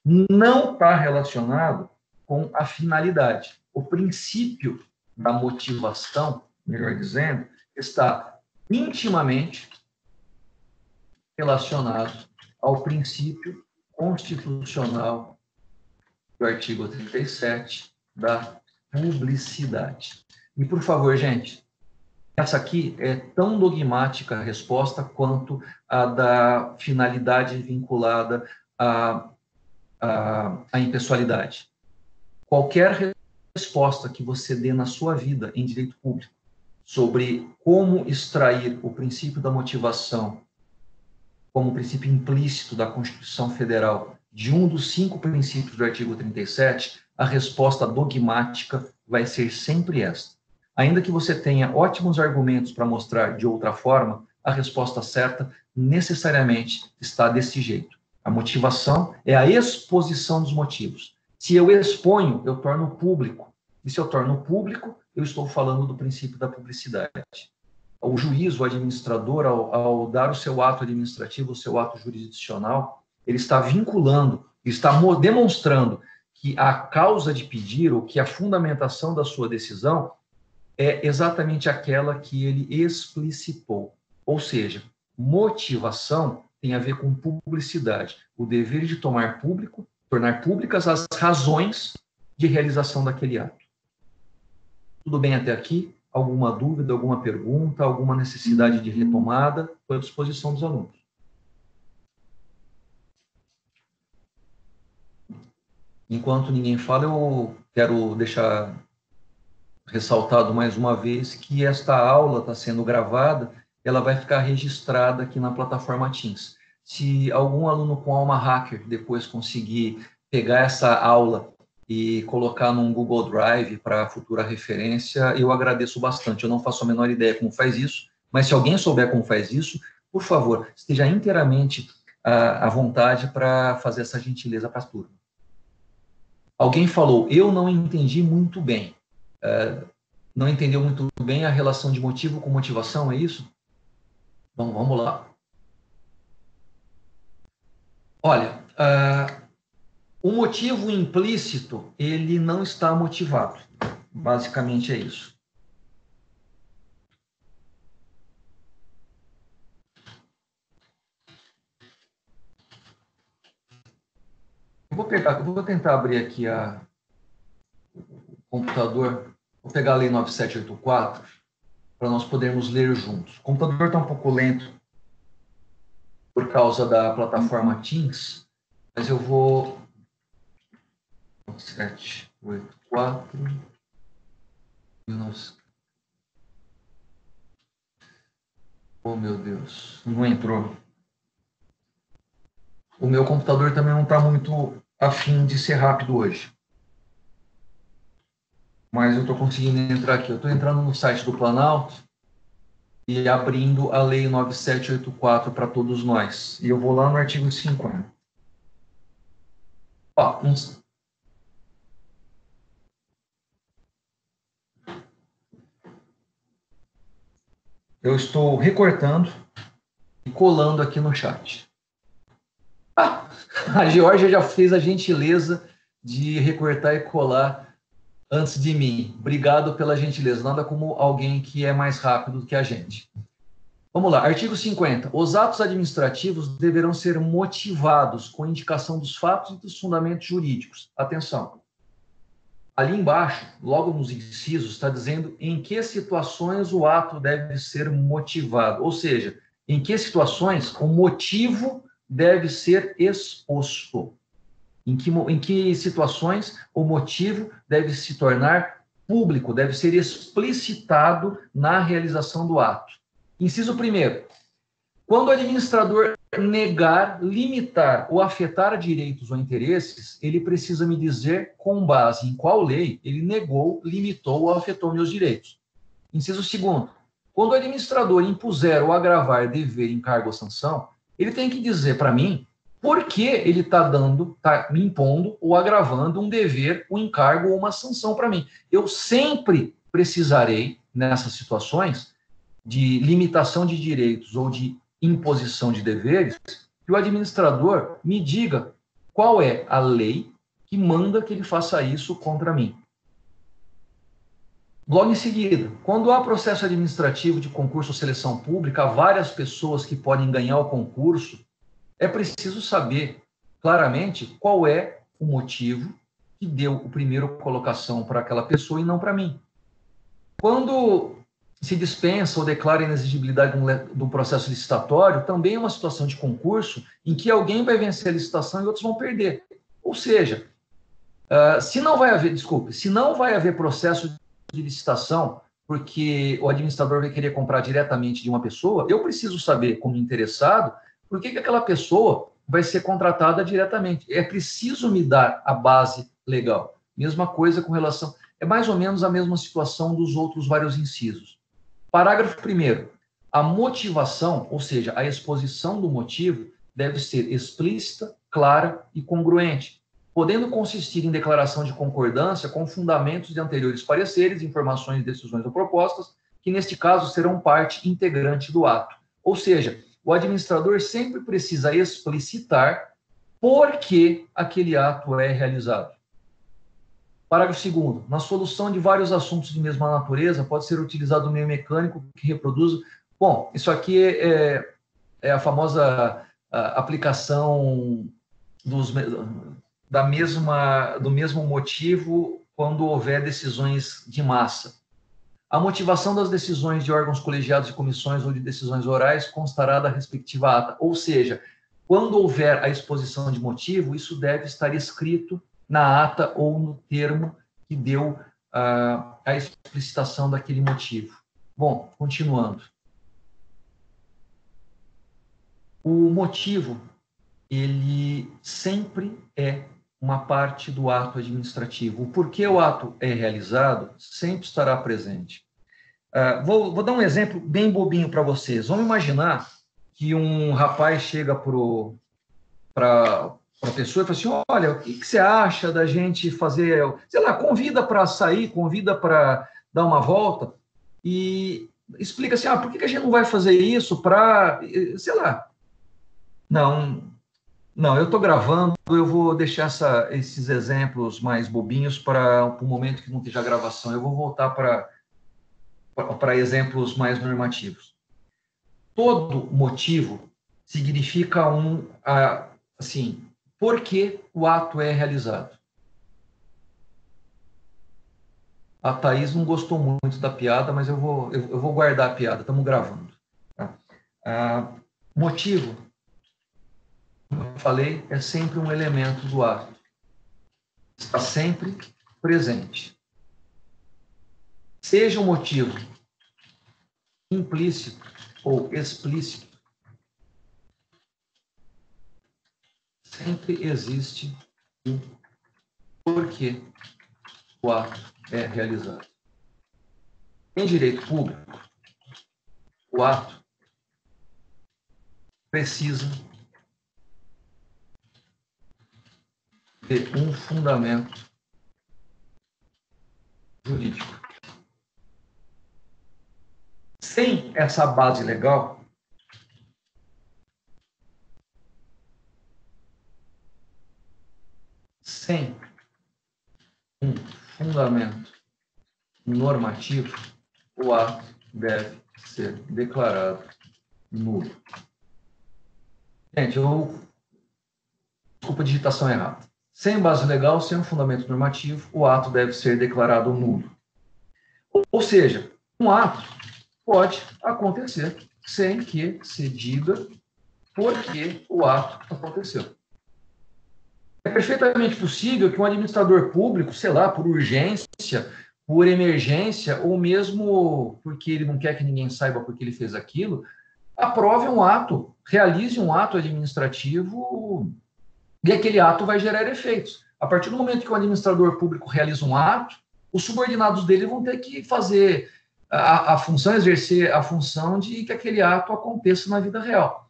não está relacionado com a finalidade. O princípio da motivação, melhor dizendo, está intimamente relacionado ao princípio constitucional do artigo 37 da publicidade. E, por favor, gente, essa aqui é tão dogmática a resposta quanto a da finalidade vinculada à impessoalidade. Qualquer resposta que você dê na sua vida em direito público sobre como extrair o princípio da motivação como princípio implícito da Constituição Federal de um dos 5 princípios do artigo 37, a resposta dogmática vai ser sempre esta. Ainda que você tenha ótimos argumentos para mostrar de outra forma, a resposta certa necessariamente está desse jeito. A motivação é a exposição dos motivos. Se eu exponho, eu torno público. E se eu torno público, eu estou falando do princípio da publicidade. O juiz, o administrador, ao dar o seu ato administrativo, o seu ato jurisdicional, ele está vinculando, está demonstrando que a causa de pedir, ou que a fundamentação da sua decisão, é exatamente aquela que ele explicitou. Ou seja, motivação tem a ver com publicidade, o dever de tornar públicas as razões de realização daquele ato. Tudo bem até aqui? Alguma dúvida, alguma pergunta, alguma necessidade de retomada? Estou à disposição dos alunos. Enquanto ninguém fala, eu quero deixar ressaltado mais uma vez que esta aula está sendo gravada, ela vai ficar registrada aqui na plataforma Teams. Se algum aluno com alma hacker depois conseguir pegar essa aula e colocar num Google Drive para futura referência, eu agradeço bastante. Eu não faço a menor ideia como faz isso, mas se alguém souber como faz isso, por favor, esteja inteiramente à vontade para fazer essa gentileza para a turma. Alguém falou, eu não entendi muito bem. Não entendeu muito bem a relação de motivo com motivação, é isso? Então, vamos lá. Olha, o motivo implícito, ele não está motivado. Basicamente é isso. Eu vou tentar abrir aqui o computador. Vou pegar a Lei 9784 para nós podermos ler juntos. O computador está um pouco lento por causa da plataforma Teams, mas eu vou... 784... Oh, meu Deus, não entrou. O meu computador também não está muito afim de ser rápido hoje. Mas eu estou conseguindo entrar aqui. Eu estou entrando no site do Planalto e abrindo a Lei 9784 para todos nós. E eu vou lá no artigo 50. Ó, eu estou recortando e colando aqui no chat. A Georgia já fez a gentileza de recortar e colar antes de mim. Obrigado pela gentileza. Nada como alguém que é mais rápido do que a gente. Vamos lá. Artigo 50. Os atos administrativos deverão ser motivados com indicação dos fatos e dos fundamentos jurídicos. Atenção. Ali embaixo, logo nos incisos, está dizendo em que situações o ato deve ser motivado. Ou seja, em que situações o motivo deve ser exposto. Em que situações o motivo deve se tornar público, deve ser explicitado na realização do ato. Inciso 1º. Quando o administrador negar, limitar ou afetar direitos ou interesses, ele precisa me dizer com base em qual lei ele negou, limitou ou afetou meus direitos. Inciso 2º. Quando o administrador impuser ou agravar dever, encargo ou sanção, ele tem que dizer para mim por que ele está me impondo ou agravando um dever, um encargo ou uma sanção para mim. Eu sempre precisarei, nessas situações, de limitação de direitos ou de imposição de deveres, que o administrador me diga qual é a lei que manda que ele faça isso contra mim. Logo em seguida, quando há processo administrativo de concurso ou seleção pública, há várias pessoas que podem ganhar o concurso, é preciso saber claramente qual é o motivo que deu a primeira colocação para aquela pessoa e não para mim. Quando se dispensa ou declara a inexigibilidade de um processo licitatório, também é uma situação de concurso em que alguém vai vencer a licitação e outros vão perder. Ou seja, se não vai haver processo de licitação, porque o administrador vai querer comprar diretamente de uma pessoa, eu preciso saber, como interessado, por que aquela pessoa vai ser contratada diretamente. É preciso me dar a base legal. Mesma coisa com relação... É mais ou menos a mesma situação dos outros vários incisos. Parágrafo 1º. A motivação, ou seja, a exposição do motivo, deve ser explícita, clara e congruente, podendo consistir em declaração de concordância com fundamentos de anteriores pareceres, informações, decisões ou propostas, que neste caso serão parte integrante do ato. Ou seja, o administrador sempre precisa explicitar por que aquele ato é realizado. Parágrafo 2º. Na solução de vários assuntos de mesma natureza, pode ser utilizado o meio mecânico que reproduza... Bom, isso aqui é a famosa aplicação do mesmo motivo quando houver decisões de massa. A motivação das decisões de órgãos colegiados de comissões ou de decisões orais constará da respectiva ata. Ou seja, quando houver a exposição de motivo, isso deve estar escrito na ata ou no termo que deu a explicitação daquele motivo. Bom, continuando. O motivo, ele sempre é uma parte do ato administrativo. O porquê o ato é realizado sempre estará presente. Vou dar um exemplo bem bobinho para vocês. Vamos imaginar que um rapaz chega para a pessoa e fala assim, olha, o que você acha da gente fazer, sei lá, convida para sair, convida para dar uma volta e explica assim, por que a gente não vai fazer isso para, sei lá, não, eu estou gravando, eu vou deixar esses exemplos mais bobinhos para um momento que não esteja gravação. Eu vou voltar para exemplos mais normativos. Todo motivo significa assim, por que o ato é realizado. A Thaís não gostou muito da piada, mas eu vou guardar a piada, estamos gravando. Tá? Motivo, como eu falei, é sempre um elemento do ato. Está sempre presente. Seja o motivo implícito ou explícito, sempre existe um porquê o ato é realizado. Em direito público, o ato precisa ter um fundamento jurídico. Sem essa base legal, sem um fundamento normativo, o ato deve ser declarado nulo. Gente, desculpa a digitação errada. Sem base legal, sem um fundamento normativo, o ato deve ser declarado nulo. Ou seja, um ato pode acontecer sem que se diga por que o ato aconteceu. É perfeitamente possível que um administrador público, sei lá, por urgência, por emergência, ou mesmo porque ele não quer que ninguém saiba por que ele fez aquilo, aprove um ato, realize um ato administrativo e aquele ato vai gerar efeitos. A partir do momento que o administrador público realiza um ato, os subordinados dele vão ter que fazer exercer a função de que aquele ato aconteça na vida real.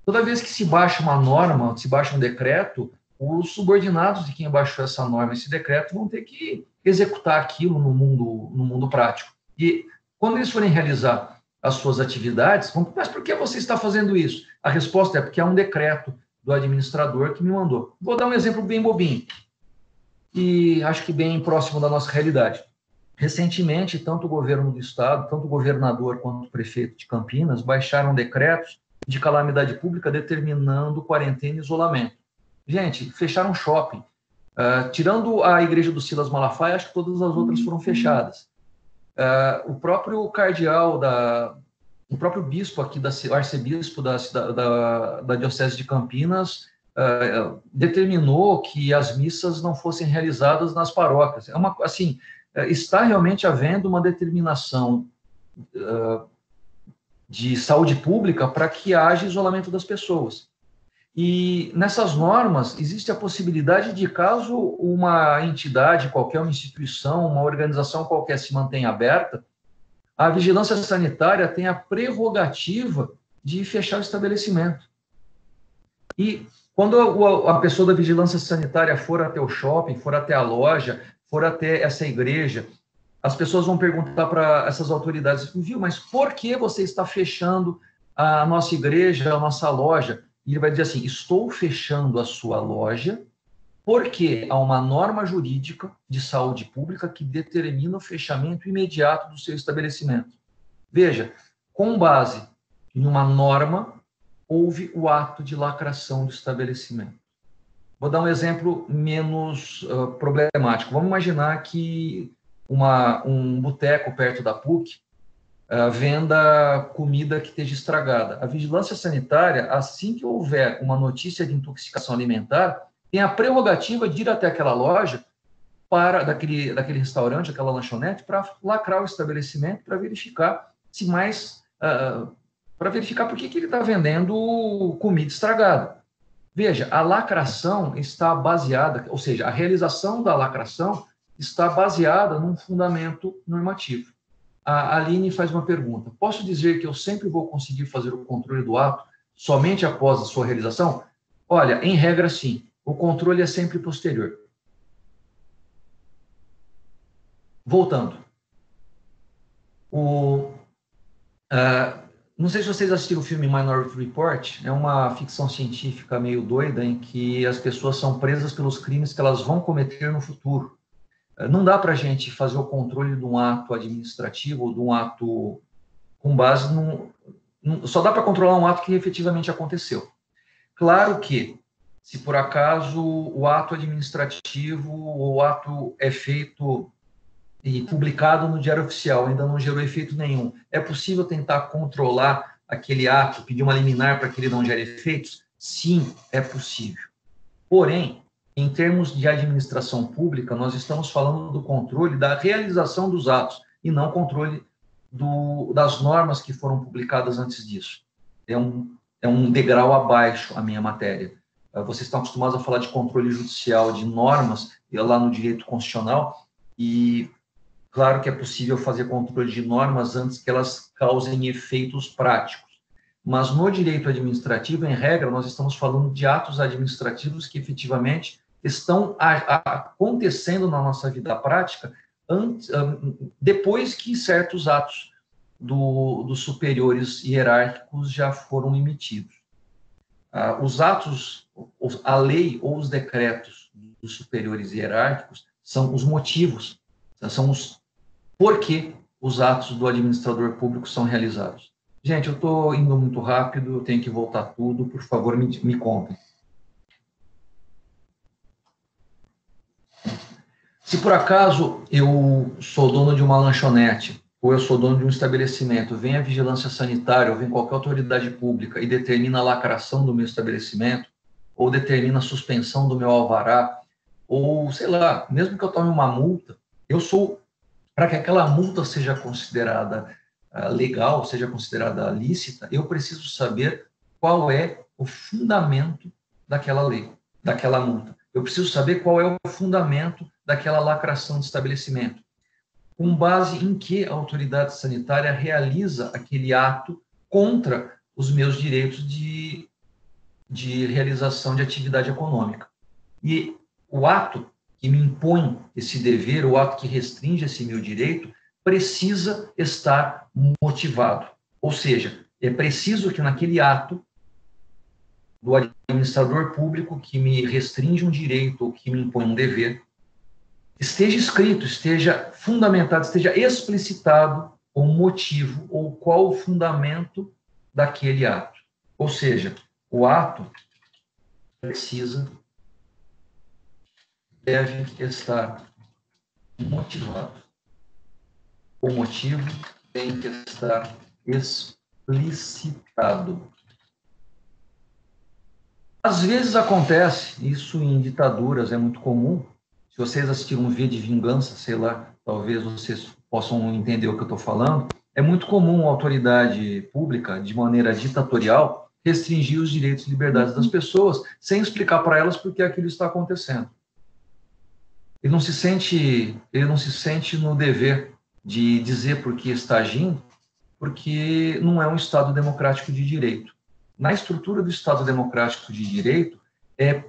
Toda vez que se baixa uma norma, se baixa um decreto, os subordinados de quem baixou essa norma, esse decreto, vão ter que executar aquilo no mundo prático. E quando eles forem realizar as suas atividades, vão, mas por que você está fazendo isso? A resposta é porque há um decreto do administrador que me mandou. Vou dar um exemplo bem bobinho, e acho que bem próximo da nossa realidade. Recentemente, tanto o governo do estado, tanto o governador quanto o prefeito de Campinas baixaram decretos de calamidade pública determinando quarentena e isolamento. Gente, fecharam shopping. Tirando a igreja do Silas Malafaia, acho que todas as outras foram fechadas. O próprio cardeal, o próprio bispo aqui, o arcebispo da Diocese de Campinas, determinou que as missas não fossem realizadas nas paróquias. Está realmente havendo uma determinação de saúde pública para que haja isolamento das pessoas. E nessas normas existe a possibilidade de, caso uma entidade qualquer, uma instituição, uma organização qualquer se mantenha aberta, a vigilância sanitária tem a prerrogativa de fechar o estabelecimento. E quando a pessoa da vigilância sanitária for até o shopping, for até a loja, for até essa igreja, as pessoas vão perguntar para essas autoridades, viu, mas por que você está fechando a nossa igreja, a nossa loja? E ele vai dizer assim, estou fechando a sua loja porque há uma norma jurídica de saúde pública que determina o fechamento imediato do seu estabelecimento. Veja, com base em uma norma, houve o ato de lacração do estabelecimento. Vou dar um exemplo menos problemático. Vamos imaginar que um boteco perto da PUC venda comida que esteja estragada. A vigilância sanitária, assim que houver uma notícia de intoxicação alimentar, tem a prerrogativa de ir até aquela loja, daquele restaurante, aquela lanchonete, para lacrar o estabelecimento, para verificar para verificar por que ele está vendendo comida estragada. Veja, a lacração está baseada, ou seja, a realização da lacração está baseada num fundamento normativo. A Aline faz uma pergunta. Posso dizer que eu sempre vou conseguir fazer o controle do ato somente após a sua realização? Olha, em regra, sim. O controle é sempre posterior. Voltando. Não sei se vocês assistiram o filme Minority Report. É uma ficção científica meio doida em que as pessoas são presas pelos crimes que elas vão cometer no futuro. Não dá para a gente fazer o controle de um ato administrativo ou de um ato com base só dá para controlar um ato que efetivamente aconteceu. Claro que, se por acaso o ato administrativo ou o ato é feito e publicado no Diário Oficial, ainda não gerou efeito nenhum, é possível tentar controlar aquele ato, pedir uma liminar para que ele não gere efeitos? Sim, é possível. Porém, em termos de administração pública, nós estamos falando do controle da realização dos atos e não controle das normas que foram publicadas antes disso. É um degrau abaixo a minha matéria. Vocês estão acostumados a falar de controle judicial, de normas, lá no direito constitucional, e claro que é possível fazer controle de normas antes que elas causem efeitos práticos. Mas no direito administrativo, em regra, nós estamos falando de atos administrativos que efetivamente estão acontecendo na nossa vida prática depois que certos atos dos superiores hierárquicos já foram emitidos. Os atos, a lei ou os decretos dos superiores hierárquicos são os motivos, são os porquê os atos do administrador público são realizados. Gente, eu estou indo muito rápido, eu tenho que voltar tudo, por favor, me contem. Se por acaso eu sou dono de uma lanchonete, ou eu sou dono de um estabelecimento, vem a vigilância sanitária, ou vem qualquer autoridade pública e determina a lacração do meu estabelecimento, ou determina a suspensão do meu alvará, ou, sei lá, mesmo que eu tome uma multa, para que aquela multa seja considerada legal, seja considerada lícita, eu preciso saber qual é o fundamento daquela lei, daquela multa. Eu preciso saber qual é o fundamento daquela lacração de estabelecimento. Com base em que a autoridade sanitária realiza aquele ato contra os meus direitos de de realização de atividade econômica. E o ato que me impõe esse dever, o ato que restringe esse meu direito, precisa estar motivado. Ou seja, é preciso que naquele ato do administrador público que me restringe um direito ou que me impõe um dever, esteja escrito, esteja fundamentado, esteja explicitado o motivo ou qual o fundamento daquele ato. Ou seja, o ato deve estar motivado. O motivo tem que estar explicitado. Às vezes acontece, isso em ditaduras é muito comum. Se vocês assistiram um V de Vingança, sei lá, talvez vocês possam entender o que eu estou falando. É muito comum a autoridade pública, de maneira ditatorial, restringir os direitos e liberdades das pessoas, sem explicar para elas por que aquilo está acontecendo. Ele não se sente no dever de dizer por que está agindo, porque não é um Estado democrático de direito. Na estrutura do Estado democrático de direito, é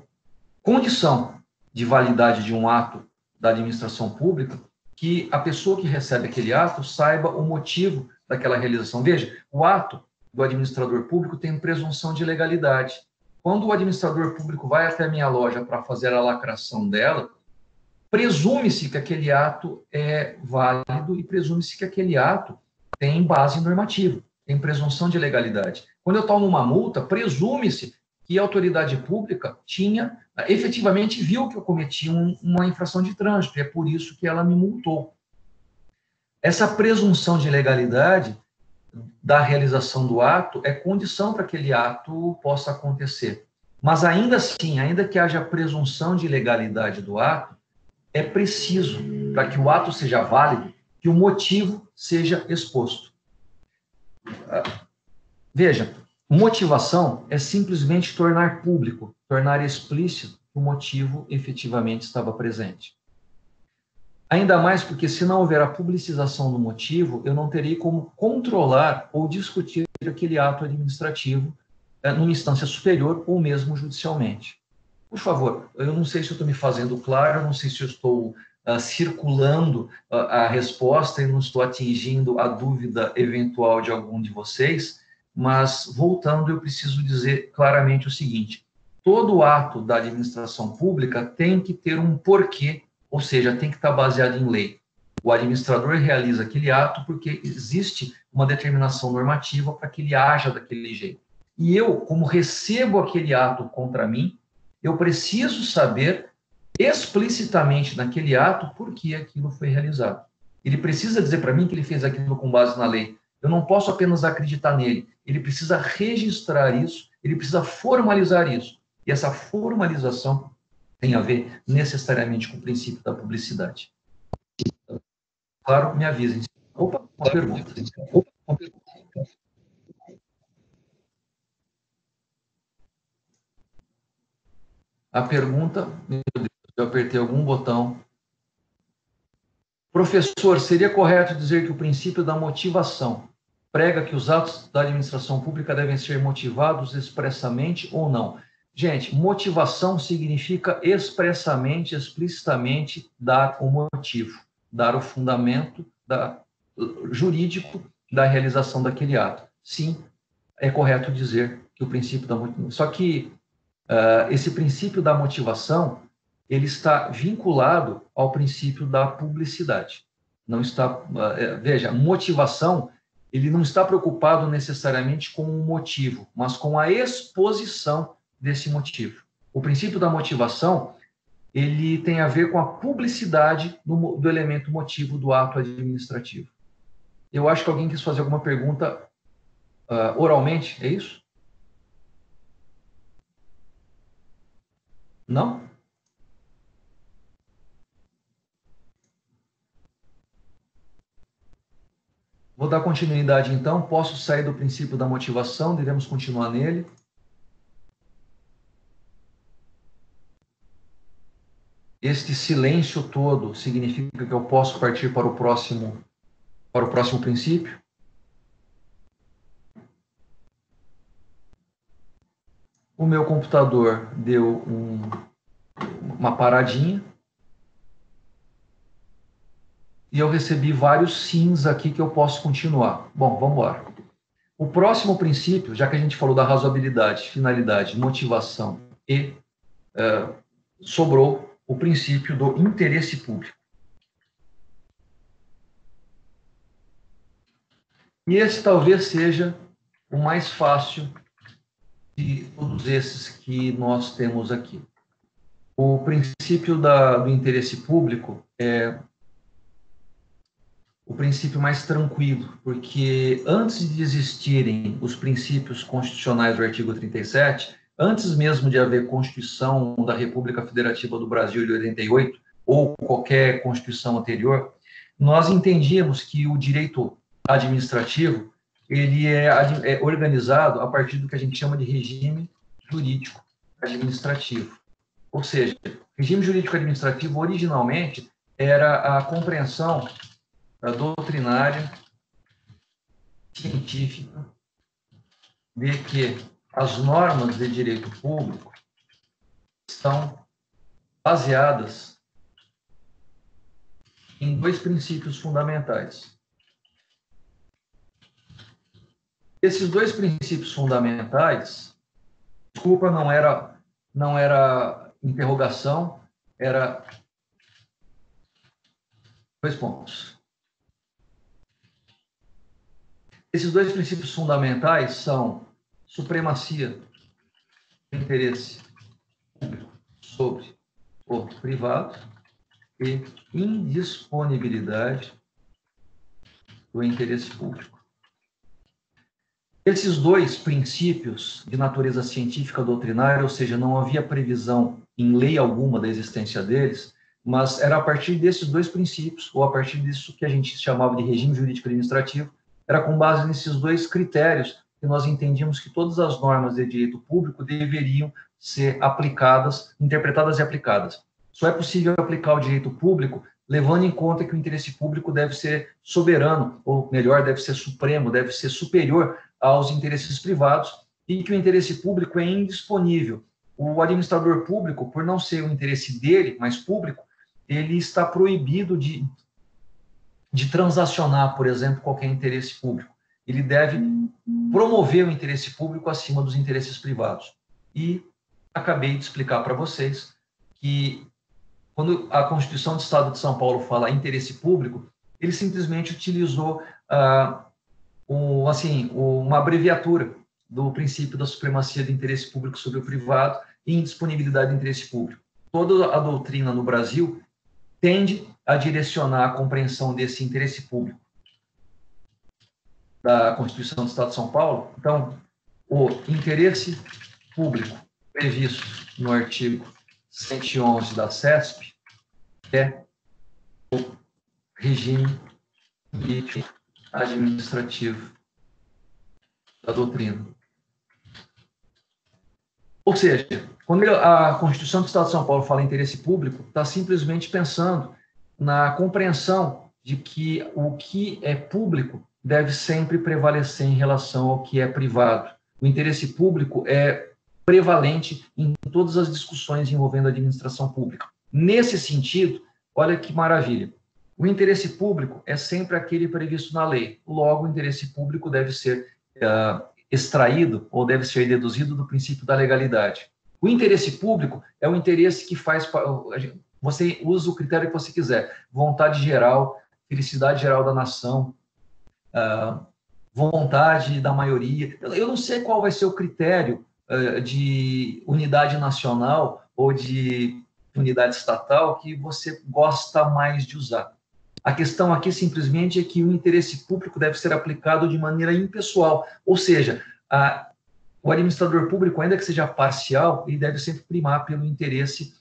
condição de validade de um ato da administração pública que a pessoa que recebe aquele ato saiba o motivo daquela realização. Veja, o ato do administrador público tem presunção de legalidade. Quando o administrador público vai até a minha loja para fazer a lacração dela, presume-se que aquele ato é válido e presume-se que aquele ato tem base normativa, tem presunção de legalidade. Quando eu tomo uma multa, presume-se que a autoridade pública efetivamente viu que eu cometi uma infração de trânsito, e é por isso que ela me multou. Essa presunção de legalidade da realização do ato é condição para que aquele ato possa acontecer. Mas ainda assim, ainda que haja presunção de legalidade do ato, é preciso, para que o ato seja válido, que o motivo seja exposto. Veja, motivação é simplesmente tornar público, tornar explícito que o motivo efetivamente estava presente. Ainda mais porque, se não houver a publicização do motivo, eu não terei como controlar ou discutir aquele ato administrativo numa instância superior ou mesmo judicialmente. Por favor, eu não sei se eu estou me fazendo claro, eu não sei se eu estou circulando a resposta e não estou atingindo a dúvida eventual de algum de vocês, mas, voltando, eu preciso dizer claramente o seguinte: todo ato da administração pública tem que ter um porquê, ou seja, tem que estar baseado em lei. O administrador realiza aquele ato porque existe uma determinação normativa para que ele haja daquele jeito. E eu, como recebo aquele ato contra mim, eu preciso saber explicitamente naquele ato por que aquilo foi realizado. Ele precisa dizer para mim que ele fez aquilo com base na lei. Eu não posso apenas acreditar nele. Ele precisa registrar isso, ele precisa formalizar isso. E essa formalização tem a ver necessariamente com o princípio da publicidade. Claro, me avisem. Opa, uma pergunta. A pergunta, meu Deus, eu apertei algum botão. Professor, seria correto dizer que o princípio da motivação prega que os atos da administração pública devem ser motivados expressamente ou não? Gente, motivação significa expressamente, explicitamente dar o motivo, dar o fundamento jurídico da realização daquele ato. Sim, é correto dizer que o princípio da motivação... Só que esse princípio da motivação, ele está vinculado ao princípio da publicidade. Não está, veja, motivação, ele não está preocupado necessariamente com o motivo, mas com a exposição desse motivo. O princípio da motivação, ele tem a ver com a publicidade do elemento motivo do ato administrativo. Eu acho que alguém quis fazer alguma pergunta oralmente, é isso? Não? Vou dar continuidade, então. Posso sair do princípio da motivação, devemos continuar nele. Este silêncio todo significa que eu posso partir para o próximo princípio? o meu computador deu uma paradinha, e eu recebi vários sims aqui que eu posso continuar. Bom, vamos embora. O próximo princípio, já que a gente falou da razoabilidade, finalidade, motivação e sobrou o princípio do interesse público. E esse talvez seja o mais fácil de todos esses que nós temos aqui. O princípio do interesse público é o princípio mais tranquilo, porque antes de existirem os princípios constitucionais do artigo 37, antes mesmo de haver Constituição da República Federativa do Brasil de 88, ou qualquer Constituição anterior, nós entendíamos que o direito administrativo ele é organizado a partir do que a gente chama de regime jurídico administrativo. Ou seja, regime jurídico administrativo originalmente era a compreensão doutrinária, científica, de que as normas de direito público estão baseadas em dois princípios fundamentais. Esses dois princípios fundamentais, desculpa, não era interrogação, era dois pontos. Esses dois princípios fundamentais são supremacia do interesse público sobre o privado e indisponibilidade do interesse público. Esses dois princípios de natureza científica doutrinária, ou seja, não havia previsão em lei alguma da existência deles, mas era a partir desses dois princípios, ou a partir disso que a gente chamava de regime jurídico administrativo, era com base nesses dois critérios que nós entendíamos que todas as normas de direito público deveriam ser aplicadas, interpretadas e aplicadas. Só é possível aplicar o direito público levando em conta que o interesse público deve ser soberano, ou melhor, deve ser supremo, deve ser superior aos interesses privados, e que o interesse público é indisponível. O administrador público, por não ser o interesse dele, mas público, ele está proibido de transacionar, por exemplo, qualquer interesse público. Ele deve promover o interesse público acima dos interesses privados. E acabei de explicar para vocês que, quando a Constituição do Estado de São Paulo fala interesse público, ele simplesmente utilizou uma abreviatura do princípio da supremacia do interesse público sobre o privado e indisponibilidade do interesse público. Toda a doutrina no Brasil tende a direcionar a compreensão desse interesse público da Constituição do Estado de São Paulo. Então, o interesse público previsto no artigo 111 da CESP é o regime administrativo da doutrina. Ou seja, quando a Constituição do Estado de São Paulo fala em interesse público, está simplesmente pensando na compreensão de que o que é público deve sempre prevalecer em relação ao que é privado. O interesse público é prevalente em todas as discussões envolvendo a administração pública. Nesse sentido, olha que maravilha. O interesse público é sempre aquele previsto na lei. Logo, o interesse público deve ser extraído ou deve ser deduzido do princípio da legalidade. O interesse público é o interesse que faz... Você usa o critério que você quiser. Vontade geral, felicidade geral da nação, vontade da maioria. Eu não sei qual vai ser o critério de unidade nacional ou de unidade estatal que você gosta mais de usar. A questão aqui simplesmente é que o interesse público deve ser aplicado de maneira impessoal, ou seja, o administrador público, ainda que seja parcial, ele deve sempre primar pelo interesse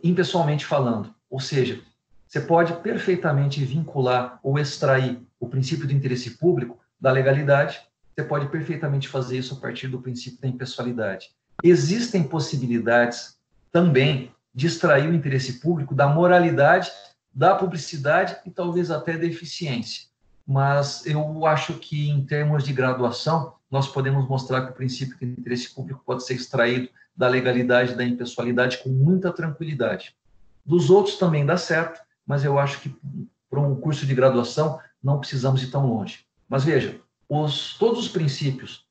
impessoalmente falando. Ou seja, você pode perfeitamente vincular ou extrair o princípio do interesse público da legalidade, você pode perfeitamente fazer isso a partir do princípio da impessoalidade. Existem possibilidades também de extrair o interesse público da moralidade, da publicidade e talvez até da eficiência. Mas eu acho que, em termos de graduação, nós podemos mostrar que o princípio do interesse público pode ser extraído da legalidade e da impessoalidade com muita tranquilidade. Dos outros também dá certo, mas eu acho que para um curso de graduação não precisamos ir tão longe. Mas veja, todos os princípios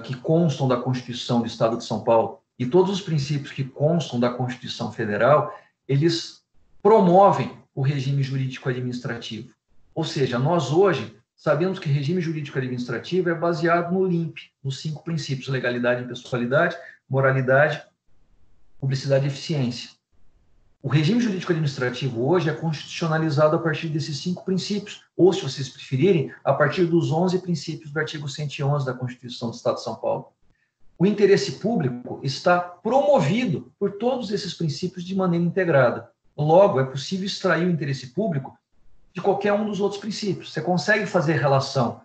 que constam da Constituição do Estado de São Paulo e todos os princípios que constam da Constituição Federal, eles promovem o regime jurídico administrativo. Ou seja, nós hoje sabemos que regime jurídico administrativo é baseado no LIMP, nos 5 princípios: legalidade, impessoalidade, moralidade, publicidade e eficiência. O regime jurídico administrativo hoje é constitucionalizado a partir desses 5 princípios, ou, se vocês preferirem, a partir dos 11 princípios do artigo 111 da Constituição do Estado de São Paulo. O interesse público está promovido por todos esses princípios de maneira integrada. Logo, é possível extrair o interesse público de qualquer um dos outros princípios. Você consegue fazer relação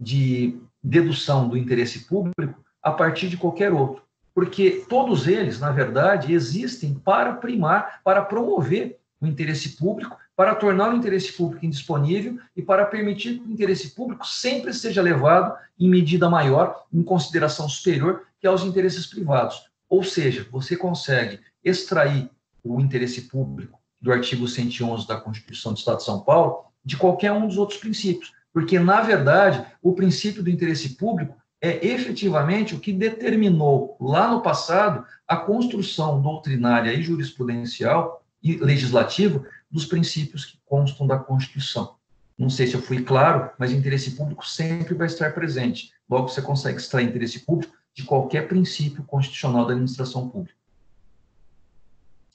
de dedução do interesse público a partir de qualquer outro, porque todos eles, na verdade, existem para primar, para promover o interesse público, para tornar o interesse público indisponível e para permitir que o interesse público sempre seja levado em medida maior, em consideração superior, que aos interesses privados. Ou seja, você consegue extrair o interesse público do artigo 111 da Constituição do Estado de São Paulo de qualquer um dos outros princípios, porque, na verdade, o princípio do interesse público é efetivamente o que determinou lá no passado a construção doutrinária e jurisprudencial e legislativa dos princípios que constam da Constituição. Não sei se eu fui claro, mas o interesse público sempre vai estar presente. Logo, você consegue extrair interesse público de qualquer princípio constitucional da administração pública.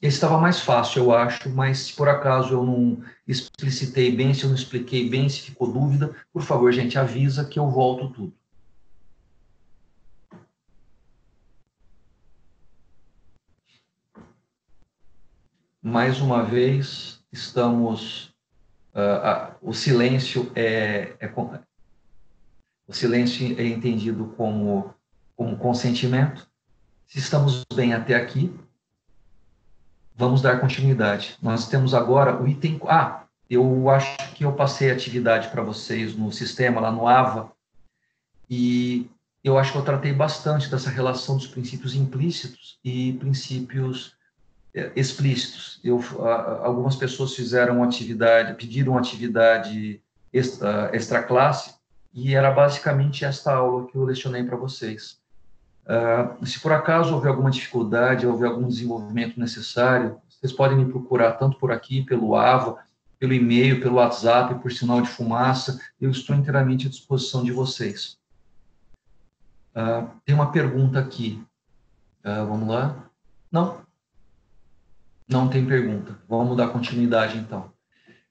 Esse estava mais fácil, eu acho, mas se por acaso eu não explicitei bem, se eu não expliquei bem, se ficou dúvida, por favor, gente, avisa que eu volto tudo. Mais uma vez, estamos... o silêncio é entendido como consentimento. Se estamos bem até aqui, vamos dar continuidade. Nós temos agora o item... eu acho que eu passei a atividade para vocês no sistema, lá no AVA, e eu acho que eu tratei bastante dessa relação dos princípios implícitos e princípios explícitos. Algumas pessoas pediram atividade extra classe, e era basicamente esta aula que eu lecionei para vocês. Se por acaso houver alguma dificuldade, houver algum desenvolvimento necessário, vocês podem me procurar tanto por aqui, pelo AVA, pelo e-mail, pelo WhatsApp, por sinal de fumaça. Eu estou inteiramente à disposição de vocês. Tem uma pergunta aqui. Vamos lá? Não tem pergunta. Vamos dar continuidade, então.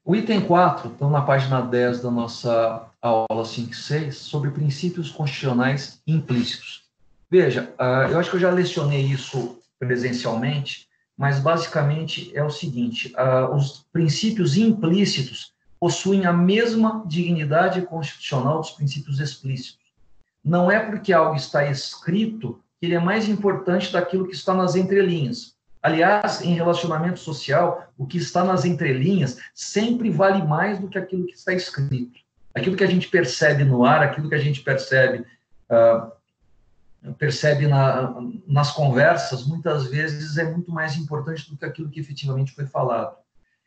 O item 4, então, na página 10 da nossa aula 5.6, sobre princípios constitucionais implícitos. Veja, eu acho que eu já lecionei isso presencialmente, mas basicamente é o seguinte: os princípios implícitos possuem a mesma dignidade constitucional dos princípios explícitos. Não é porque algo está escrito que ele é mais importante daquilo que está nas entrelinhas. Aliás, em relacionamento social, o que está nas entrelinhas sempre vale mais do que aquilo que está escrito. Aquilo que a gente percebe no ar, aquilo que a gente percebe nas conversas, muitas vezes é muito mais importante do que aquilo que efetivamente foi falado.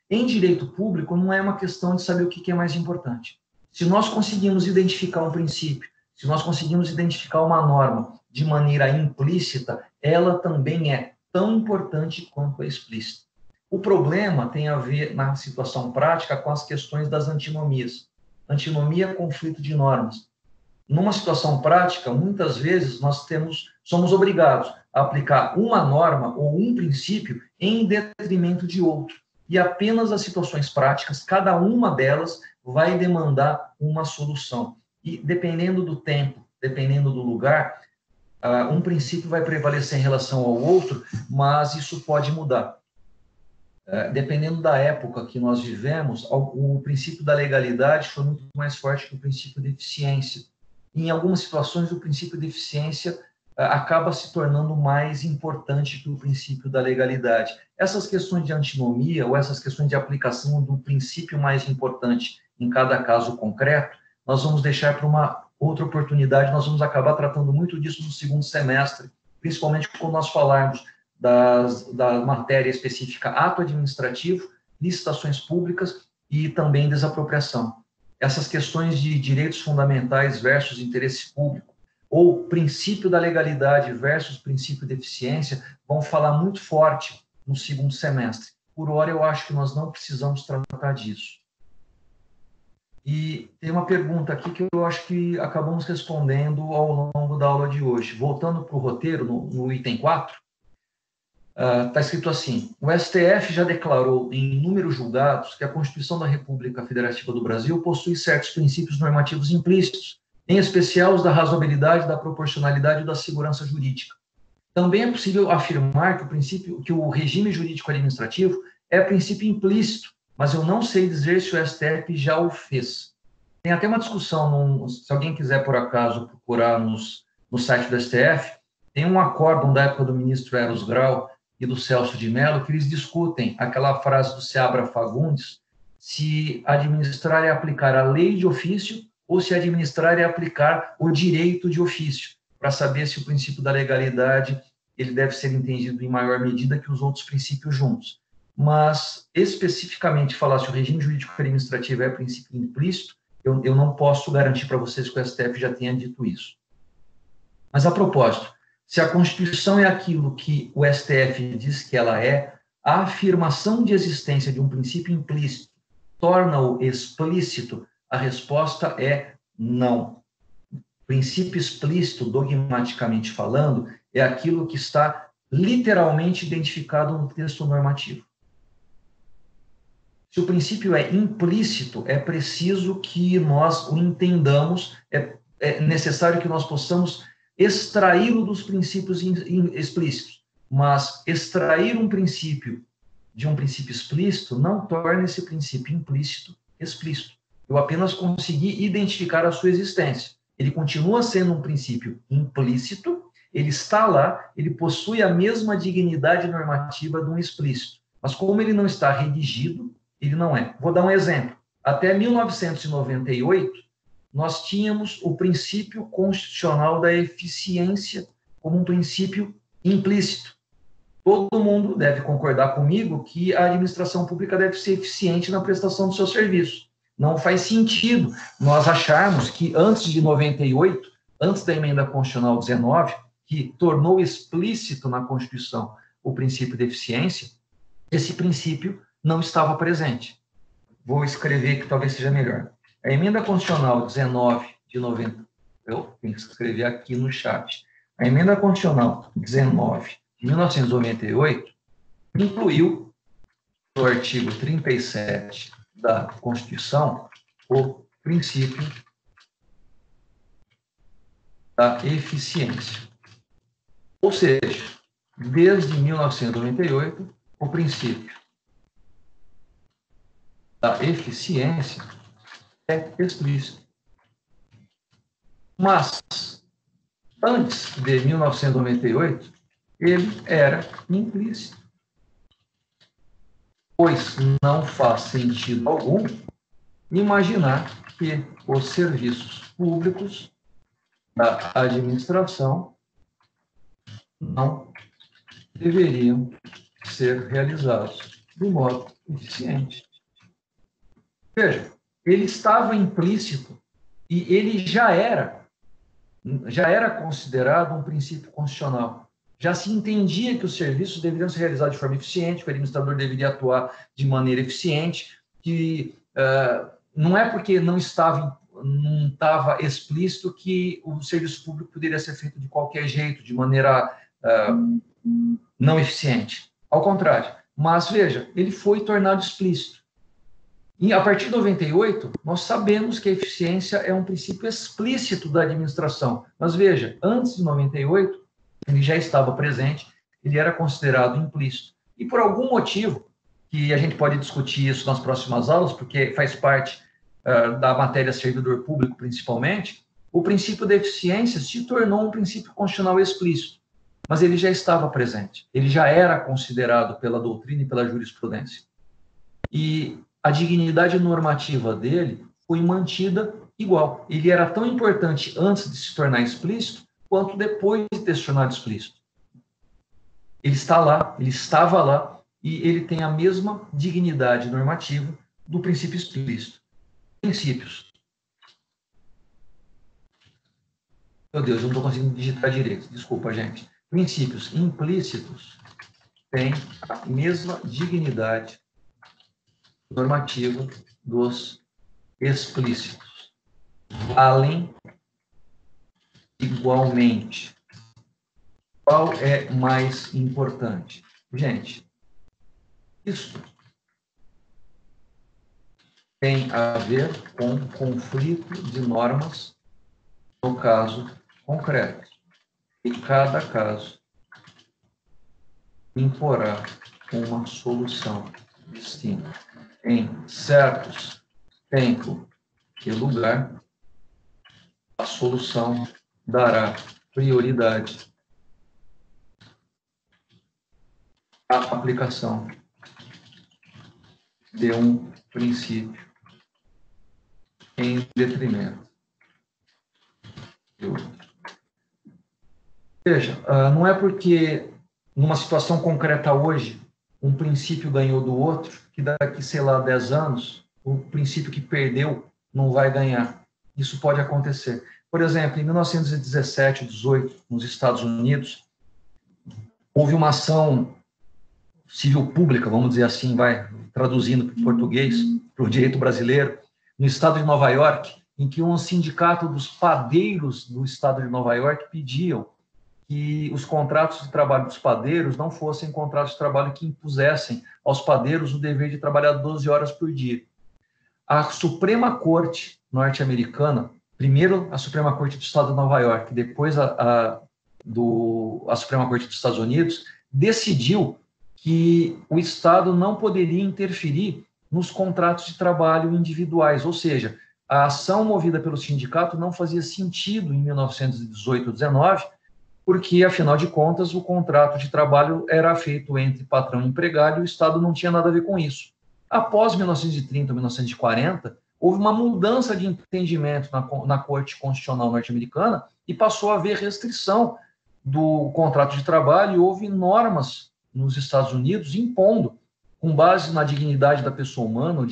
Em direito público, não é uma questão de saber o que é mais importante. Se nós conseguimos identificar um princípio, se nós conseguimos identificar uma norma de maneira implícita, ela também é tão importante quanto a explícita. O problema tem a ver, na situação prática, com as questões das antinomias. Antinomia é conflito de normas. Numa situação prática, muitas vezes nós somos obrigados a aplicar uma norma ou um princípio em detrimento de outro. E apenas as situações práticas, cada uma delas vai demandar uma solução. E dependendo do tempo, dependendo do lugar, um princípio vai prevalecer em relação ao outro, mas isso pode mudar. Dependendo da época que nós vivemos, o princípio da legalidade foi muito mais forte que o princípio de eficiência. Em algumas situações, o princípio de eficiência acaba se tornando mais importante que o princípio da legalidade. Essas questões de antinomia ou essas questões de aplicação do princípio mais importante em cada caso concreto, nós vamos deixar para uma outra oportunidade, nós vamos acabar tratando muito disso no segundo semestre, principalmente quando nós falarmos da matéria específica ato administrativo, licitações públicas e também desapropriação. Essas questões de direitos fundamentais versus interesse público, ou princípio da legalidade versus princípio de eficiência, vão falar muito forte no segundo semestre. Por hora, eu acho que nós não precisamos tratar disso. E tem uma pergunta aqui que eu acho que acabamos respondendo ao longo da aula de hoje. Voltando para o roteiro, no item 4, está escrito assim: o STF já declarou em inúmeros julgados que a Constituição da República Federativa do Brasil possui certos princípios normativos implícitos, em especial os da razoabilidade, da proporcionalidade e da segurança jurídica. Também é possível afirmar que o regime jurídico administrativo é princípio implícito, mas eu não sei dizer se o STF já o fez. Tem até uma discussão, se alguém quiser, por acaso, procurar no site do STF, tem um acórdão da época do ministro Eros Grau e do Celso de Mello, que eles discutem aquela frase do Seabra Fagundes, se administrar é aplicar a lei de ofício ou se administrar é aplicar o direito de ofício, para saber se o princípio da legalidade ele deve ser entendido em maior medida que os outros princípios juntos. Mas, especificamente, falar se o regime jurídico administrativo é princípio implícito, eu não posso garantir para vocês que o STF já tenha dito isso. Mas, a propósito, se a Constituição é aquilo que o STF diz que ela é, a afirmação de existência de um princípio implícito torna-o explícito? A resposta é não. Princípio explícito, dogmaticamente falando, é aquilo que está literalmente identificado no texto normativo. Se o princípio é implícito, é preciso que nós o entendamos, é necessário que nós possamos extraí-lo dos princípios explícitos. Mas extrair um princípio de um princípio explícito não torna esse princípio implícito explícito. Eu apenas consegui identificar a sua existência. Ele continua sendo um princípio implícito, ele está lá, ele possui a mesma dignidade normativa de um explícito. Mas como ele não está redigido, ele não é. Vou dar um exemplo. Até 1998, nós tínhamos o princípio constitucional da eficiência como um princípio implícito. Todo mundo deve concordar comigo que a administração pública deve ser eficiente na prestação do seu serviço. Não faz sentido nós acharmos que antes de 98, antes da emenda constitucional 19, que tornou explícito na Constituição o princípio de eficiência, esse princípio não estava presente. Vou escrever que talvez seja melhor. A emenda constitucional 19 de 90, eu tenho que escrever aqui no chat. A emenda constitucional 19 de 1998 incluiu no artigo 37 da Constituição o princípio da eficiência. Ou seja, desde 1998, o princípio da eficiência é explícito. Mas, antes de 1998, ele era implícito. Pois não faz sentido algum imaginar que os serviços públicos da administração não deveriam ser realizados de modo eficiente. Veja, ele estava implícito e ele já era considerado um princípio constitucional. Já se entendia que os serviços deveriam ser realizados de forma eficiente, que o administrador deveria atuar de maneira eficiente, que não é porque não estava explícito que o serviço público poderia ser feito de qualquer jeito, de maneira não eficiente. Ao contrário. Mas, veja, ele foi tornado explícito. E, a partir de 98, nós sabemos que a eficiência é um princípio explícito da administração. Mas, veja, antes de 98, ele já estava presente, ele era considerado implícito. E, por algum motivo, que a gente pode discutir isso nas próximas aulas, porque faz parte da matéria servidor público, principalmente, o princípio da eficiência se tornou um princípio constitucional explícito. Mas ele já estava presente, ele já era considerado pela doutrina e pela jurisprudência. E a dignidade normativa dele foi mantida igual. Ele era tão importante antes de se tornar explícito, quanto depois de ter se tornado explícito. Ele está lá, ele estava lá, e ele tem a mesma dignidade normativa do princípio explícito. Princípios. Meu Deus, eu não estou conseguindo digitar direito. Desculpa, gente. Princípios implícitos têm a mesma dignidade normativa dos explícitos. Além, igualmente. Qual é mais importante? Gente, isso tem a ver com conflito de normas no caso concreto. E cada caso imporá uma solução distinta. Em certos tempo e lugar, a solução dará prioridade à aplicação de um princípio em detrimento de outro. Veja, não é porque numa situação concreta hoje um princípio ganhou do outro que daqui, sei lá, 10 anos o princípio que perdeu não vai ganhar. Isso pode acontecer. Por exemplo, em 1917, 18, nos Estados Unidos, houve uma ação civil pública, vamos dizer assim, traduzindo para o português, para o direito brasileiro, no estado de Nova York, em que um sindicato dos padeiros do estado de Nova York pediam que os contratos de trabalho dos padeiros não fossem contratos de trabalho que impusessem aos padeiros o dever de trabalhar 12 horas por dia. A Suprema Corte norte-americana, primeiro a Suprema Corte do Estado de Nova York, depois a Suprema Corte dos Estados Unidos, decidiu que o Estado não poderia interferir nos contratos de trabalho individuais, ou seja, a ação movida pelo sindicato não fazia sentido em 1918, 19, porque, afinal de contas, o contrato de trabalho era feito entre patrão e empregado e o Estado não tinha nada a ver com isso. Após 1930, 1940, houve uma mudança de entendimento na Corte Constitucional norte-americana e passou a haver restrição do contrato de trabalho e houve normas nos Estados Unidos impondo, com base na dignidade da pessoa humana,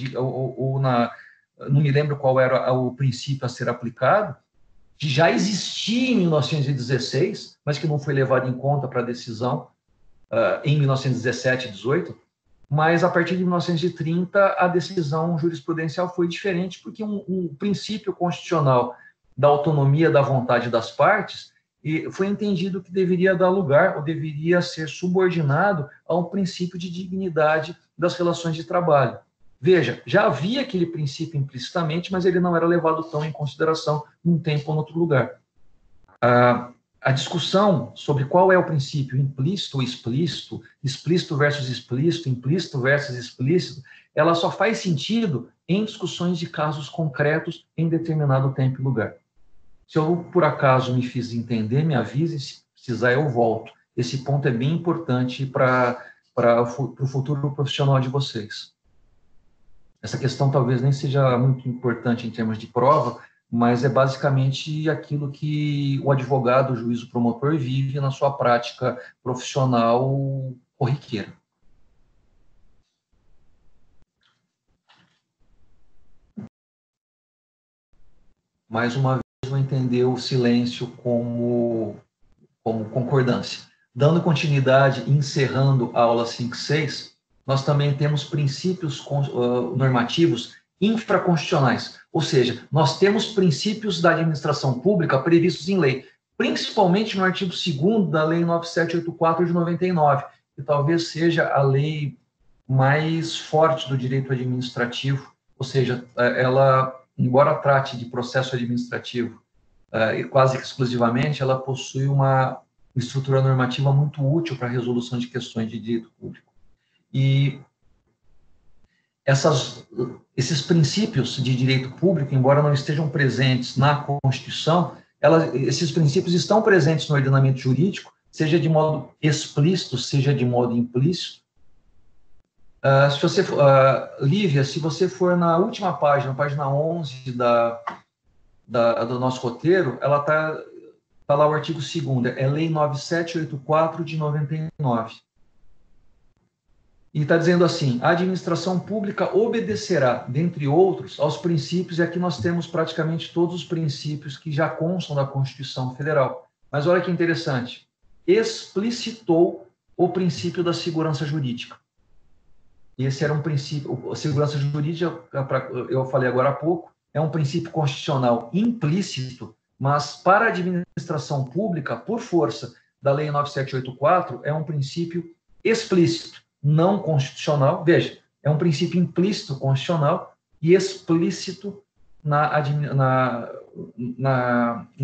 não me lembro qual era o princípio a ser aplicado, que já existia em 1916, mas que não foi levado em conta para a decisão em 1917 e 18, mas a partir de 1930 a decisão jurisprudencial foi diferente, porque um princípio constitucional da autonomia da vontade das partes foi entendido que deveria dar lugar ou deveria ser subordinado ao princípio de dignidade das relações de trabalho. Veja, já havia aquele princípio implicitamente, mas ele não era levado tão em consideração num tempo ou em outro lugar. A discussão sobre qual é o princípio implícito ou explícito, explícito versus explícito, implícito versus explícito, ela só faz sentido em discussões de casos concretos em determinado tempo e lugar. Se eu, por acaso, me fiz entender, me avise, se precisar eu volto. Esse ponto é bem importante para o futuro profissional de vocês. Essa questão talvez nem seja muito importante em termos de prova, mas é basicamente aquilo que o advogado, o juiz, o promotor vive na sua prática profissional corriqueira. Mais uma vez, vou entender o silêncio como concordância. Dando continuidade e encerrando a aula 5.6, nós também temos princípios normativos infraconstitucionais, ou seja, nós temos princípios da administração pública previstos em lei, principalmente no artigo 2º da Lei 9784 de 99, que talvez seja a lei mais forte do direito administrativo, ou seja, ela, embora trate de processo administrativo quase exclusivamente, ela possui uma estrutura normativa muito útil para a resolução de questões de direito público. E esses princípios de direito público, embora não estejam presentes na Constituição, esses princípios estão presentes no ordenamento jurídico, seja de modo explícito, seja de modo implícito. Lívia, se você for na última página, página 11 do nosso roteiro, ela tá lá o artigo 2º, é Lei 9784 de 99. E está dizendo assim: a administração pública obedecerá, dentre outros, aos princípios, e aqui nós temos praticamente todos os princípios que já constam da Constituição Federal. Mas olha que interessante, explicitou o princípio da segurança jurídica. Esse era um princípio, a segurança jurídica, eu falei agora há pouco, é um princípio constitucional implícito, mas para a administração pública, por força da Lei 9784, é um princípio explícito, não constitucional. Veja, é um princípio implícito constitucional e explícito na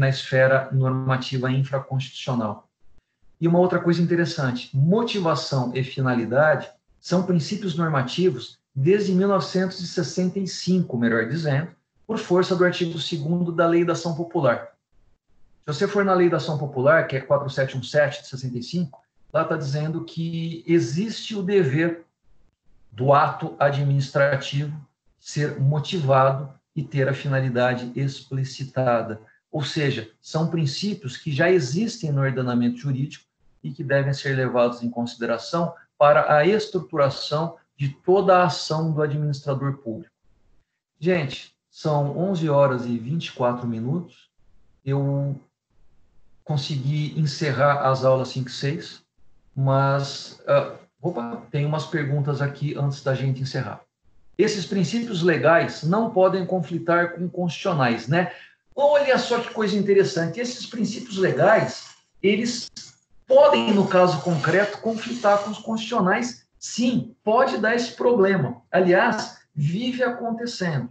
esfera normativa infraconstitucional. E uma outra coisa interessante, motivação e finalidade são princípios normativos desde 1965, melhor dizendo, por força do artigo 2º da Lei da Ação Popular. Se você for na Lei da Ação Popular, que é 4717 de 65, lá está dizendo que existe o dever do ato administrativo ser motivado e ter a finalidade explicitada. Ou seja, são princípios que já existem no ordenamento jurídico e que devem ser levados em consideração para a estruturação de toda a ação do administrador público. Gente, são 11 horas e 24 minutos. Eu consegui encerrar as aulas 5 e 6, mas tem umas perguntas aqui antes da gente encerrar. Esses princípios legais não podem conflitar com constitucionais, né? Olha só que coisa interessante. Esses princípios legais, eles podem, no caso concreto, conflitar com os constitucionais. Sim, pode dar esse problema. Aliás, vive acontecendo.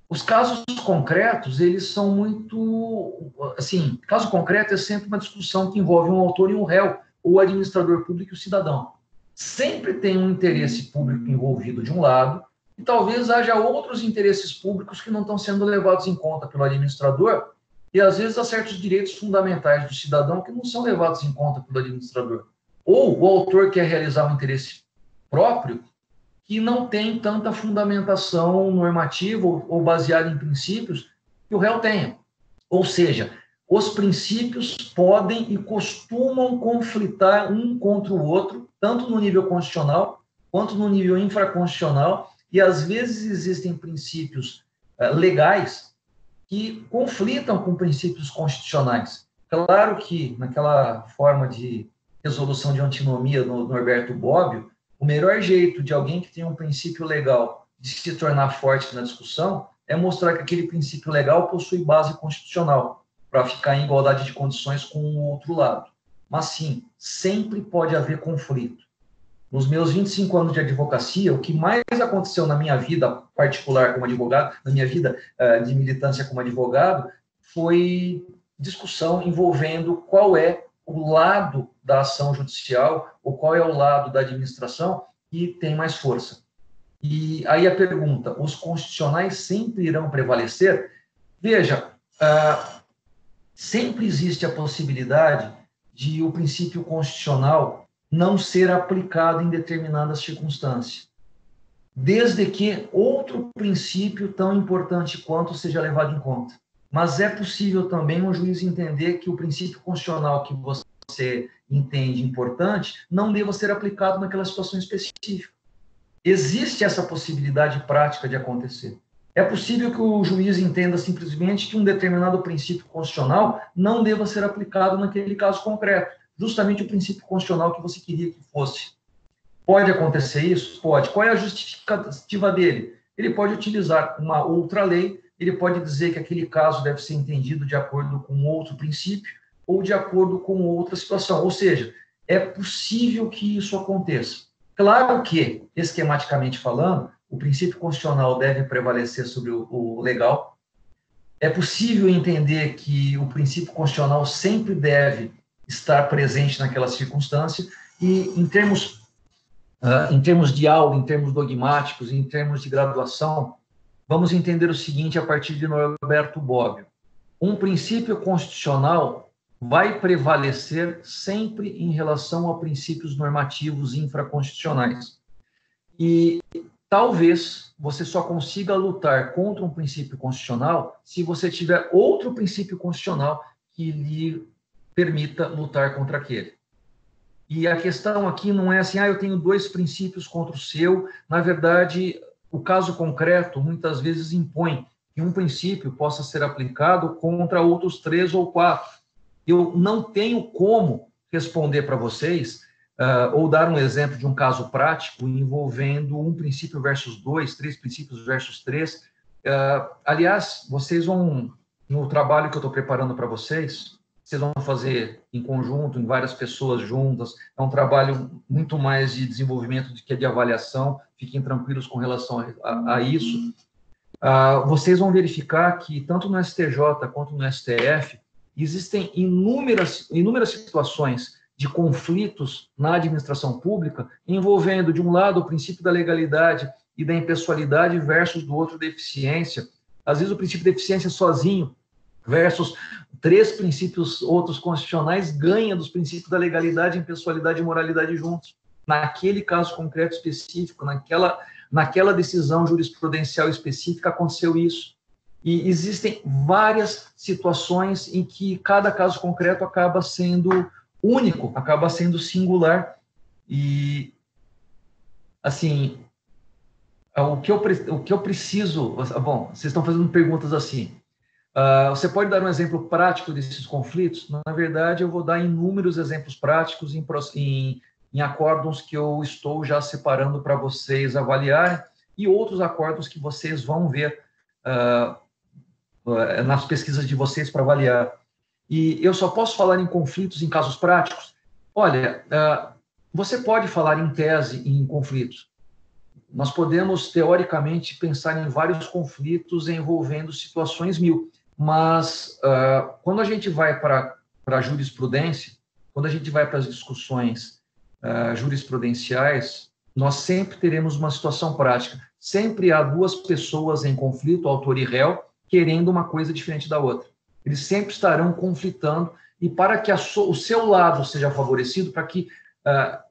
Os casos concretos, eles são muito... Assim, caso concreto é sempre uma discussão que envolve um autor e um réu, ou o administrador público e o cidadão. Sempre tem um interesse público envolvido de um lado, e talvez haja outros interesses públicos que não estão sendo levados em conta pelo administrador, e às vezes há certos direitos fundamentais do cidadão que não são levados em conta pelo administrador. Ou o autor quer realizar um interesse próprio que não tem tanta fundamentação normativa ou baseada em princípios que o réu tenha. Ou seja, os princípios podem e costumam conflitar um contra o outro, tanto no nível constitucional quanto no nível infraconstitucional, e às vezes existem princípios legais que conflitam com princípios constitucionais. Claro que, naquela forma de resolução de antinomia no Norberto Bobbio, o melhor jeito de alguém que tem um princípio legal de se tornar forte na discussão é mostrar que aquele princípio legal possui base constitucional, para ficar em igualdade de condições com o outro lado. Mas, sim, sempre pode haver conflito. Nos meus 25 anos de advocacia, o que mais aconteceu na minha vida particular como advogado, na minha vida de militância como advogado, foi discussão envolvendo qual é o lado da ação judicial ou qual é o lado da administração que tem mais força. E aí a pergunta, os constitucionais sempre irão prevalecer? Veja, sempre existe a possibilidade de o princípio constitucional não ser aplicado em determinadas circunstâncias, desde que outro princípio tão importante quanto seja levado em conta. Mas é possível também um juiz entender que o princípio constitucional que você entende importante não deva ser aplicado naquela situação específica. Existe essa possibilidade prática de acontecer. É possível que o juiz entenda simplesmente que um determinado princípio constitucional não deva ser aplicado naquele caso concreto, justamente o princípio constitucional que você queria que fosse. Pode acontecer isso? Pode. Qual é a justificativa dele? Ele pode utilizar uma outra lei, ele pode dizer que aquele caso deve ser entendido de acordo com outro princípio ou de acordo com outra situação. Ou seja, é possível que isso aconteça. Claro que, esquematicamente falando, o princípio constitucional deve prevalecer sobre o legal. É possível entender que o princípio constitucional sempre deve estar presente naquela circunstância e, em termos de aula, em termos dogmáticos, em termos de graduação, vamos entender o seguinte a partir de Norberto Bobbio. Um princípio constitucional vai prevalecer sempre em relação a princípios normativos infraconstitucionais. E talvez você só consiga lutar contra um princípio constitucional se você tiver outro princípio constitucional que lhe permita lutar contra aquele. E a questão aqui não é assim, eu tenho 2 princípios contra o seu. Na verdade, o caso concreto muitas vezes impõe que um princípio possa ser aplicado contra outros 3 ou 4. Eu não tenho como responder para vocês ou dar um exemplo de um caso prático envolvendo um princípio versus 2, 3 princípios versus 3. Aliás, vocês vão, no trabalho que eu estou preparando para vocês vão fazer em conjunto, em várias pessoas juntas. É um trabalho muito mais de desenvolvimento do que de avaliação. Fiquem tranquilos com relação a isso. Vocês vão verificar que, tanto no STJ quanto no STF, existem inúmeras situações de conflitos na administração pública envolvendo, de um lado, o princípio da legalidade e da impessoalidade versus, do outro, da eficiência. Às vezes, o princípio da eficiência sozinho versus 3 princípios outros constitucionais ganha dos princípios da legalidade, impessoalidade e moralidade juntos. Naquele caso concreto específico, naquela decisão jurisprudencial específica, aconteceu isso. E existem várias situações em que cada caso concreto acaba sendo único, acaba sendo singular. E, assim, o que eu preciso... Bom, vocês estão fazendo perguntas assim. Você pode dar um exemplo prático desses conflitos? Na verdade, eu vou dar inúmeros exemplos práticos em acórdãos que eu estou já separando para vocês avaliarem e outros acórdãos que vocês vão ver nas pesquisas de vocês para avaliar. E eu só posso falar em conflitos em casos práticos? Olha, você pode falar em tese em conflitos. Nós podemos, teoricamente, pensar em vários conflitos envolvendo situações 1000. Mas, quando a gente vai para a jurisprudência, quando a gente vai para as discussões jurisprudenciais, nós sempre teremos uma situação prática. Sempre há 2 pessoas em conflito, autor e réu, querendo uma coisa diferente da outra. Eles sempre estarão conflitando, e para que o seu lado seja favorecido, para que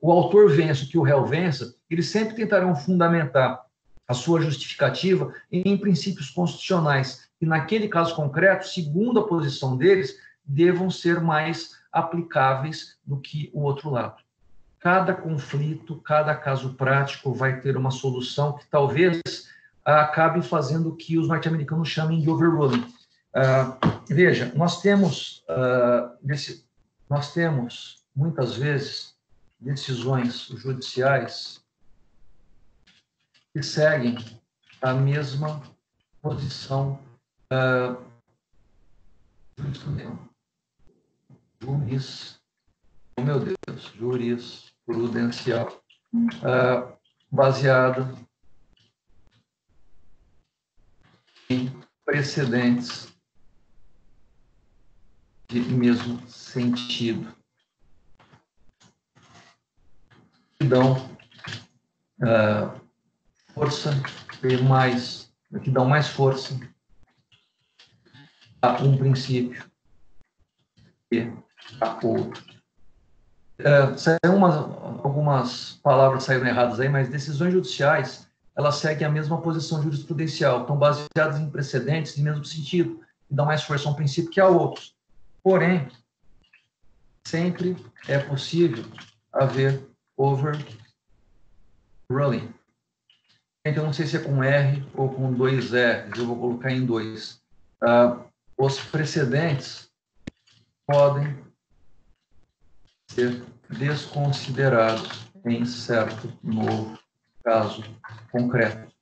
o autor vença, que o réu vença, eles sempre tentarão fundamentar a sua justificativa em princípios constitucionais, que naquele caso concreto, segundo a posição deles, devam ser mais aplicáveis do que o outro lado. Cada conflito, cada caso prático vai ter uma solução que talvez acabe fazendo o que os norte-americanos chamem de overruling. Veja, nós temos muitas vezes decisões judiciais que seguem a mesma posição jurisprudencial baseada em precedentes de mesmo sentido, que dão força que dão mais força a um princípio que a outro. Algumas palavras saíram erradas aí, mas decisões judiciais, elas seguem a mesma posição jurisprudencial, estão baseadas em precedentes de mesmo sentido, que dão mais força a um princípio que a outros. Porém, sempre é possível haver overruling. Então, eu não sei se é com R ou com 2 R's, eu vou colocar em 2. Os precedentes podem ser desconsiderados em certo novo caso concreto.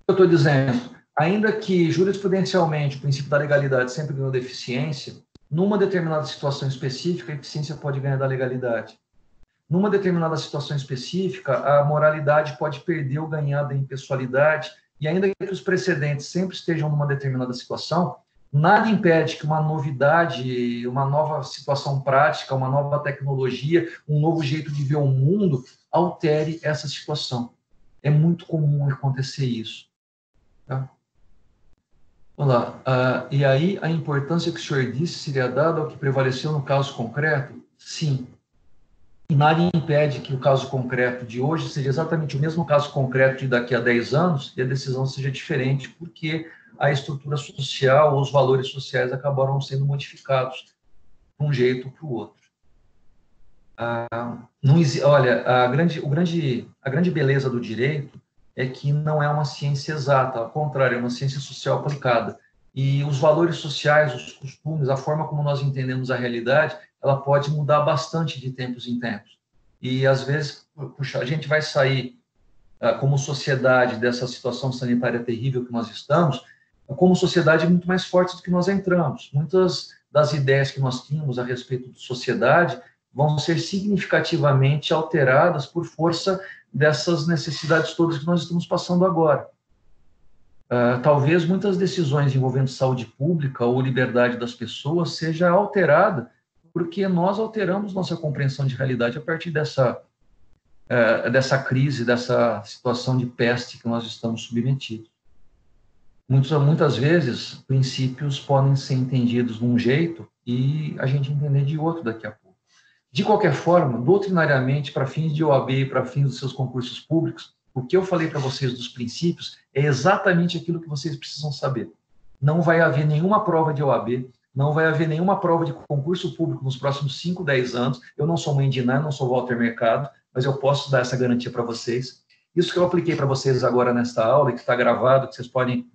Eu estou dizendo, ainda que jurisprudencialmente o princípio da legalidade sempre ganhou da eficiência, numa determinada situação específica, a eficiência pode ganhar da legalidade. Numa determinada situação específica, a moralidade pode perder ou ganhar da impessoalidade, e ainda que os precedentes sempre estejam numa determinada situação, nada impede que uma novidade, uma nova situação prática, uma nova tecnologia, um novo jeito de ver o mundo, altere essa situação. É muito comum acontecer isso. Tá? Vamos lá. E aí, a importância que o senhor disse seria dada ao que prevaleceu no caso concreto? Sim. e nada impede que o caso concreto de hoje seja exatamente o mesmo caso concreto de daqui a 10 anos e a decisão seja diferente, porque a estrutura social, os valores sociais acabaram sendo modificados de um jeito para o outro. Olha, a grande beleza do direito é que não é uma ciência exata, ao contrário, é uma ciência social aplicada. E os valores sociais, os costumes, a forma como nós entendemos a realidade, ela pode mudar bastante de tempos em tempos. E, às vezes, puxa, a gente vai sair, como sociedade, dessa situação sanitária terrível que nós estamos, como sociedade muito mais forte do que nós entramos. Muitas das ideias que nós tínhamos a respeito de sociedade vão ser significativamente alteradas por força dessas necessidades todas que nós estamos passando agora. Talvez muitas decisões envolvendo saúde pública ou liberdade das pessoas seja alterada porque nós alteramos nossa compreensão de realidade a partir dessa crise, dessa situação de peste que nós estamos submetidos. Muitas vezes, princípios podem ser entendidos de um jeito e a gente entender de outro daqui a pouco. De qualquer forma, doutrinariamente, para fins de OAB e para fins dos seus concursos públicos, o que eu falei para vocês dos princípios é exatamente aquilo que vocês precisam saber. Não vai haver nenhuma prova de OAB, não vai haver nenhuma prova de concurso público nos próximos 5, 10 anos. Eu não sou mãe de Ná, não sou Walter Mercado, mas eu posso dar essa garantia para vocês. Isso que eu apliquei para vocês agora nesta aula, que está gravado, que vocês podem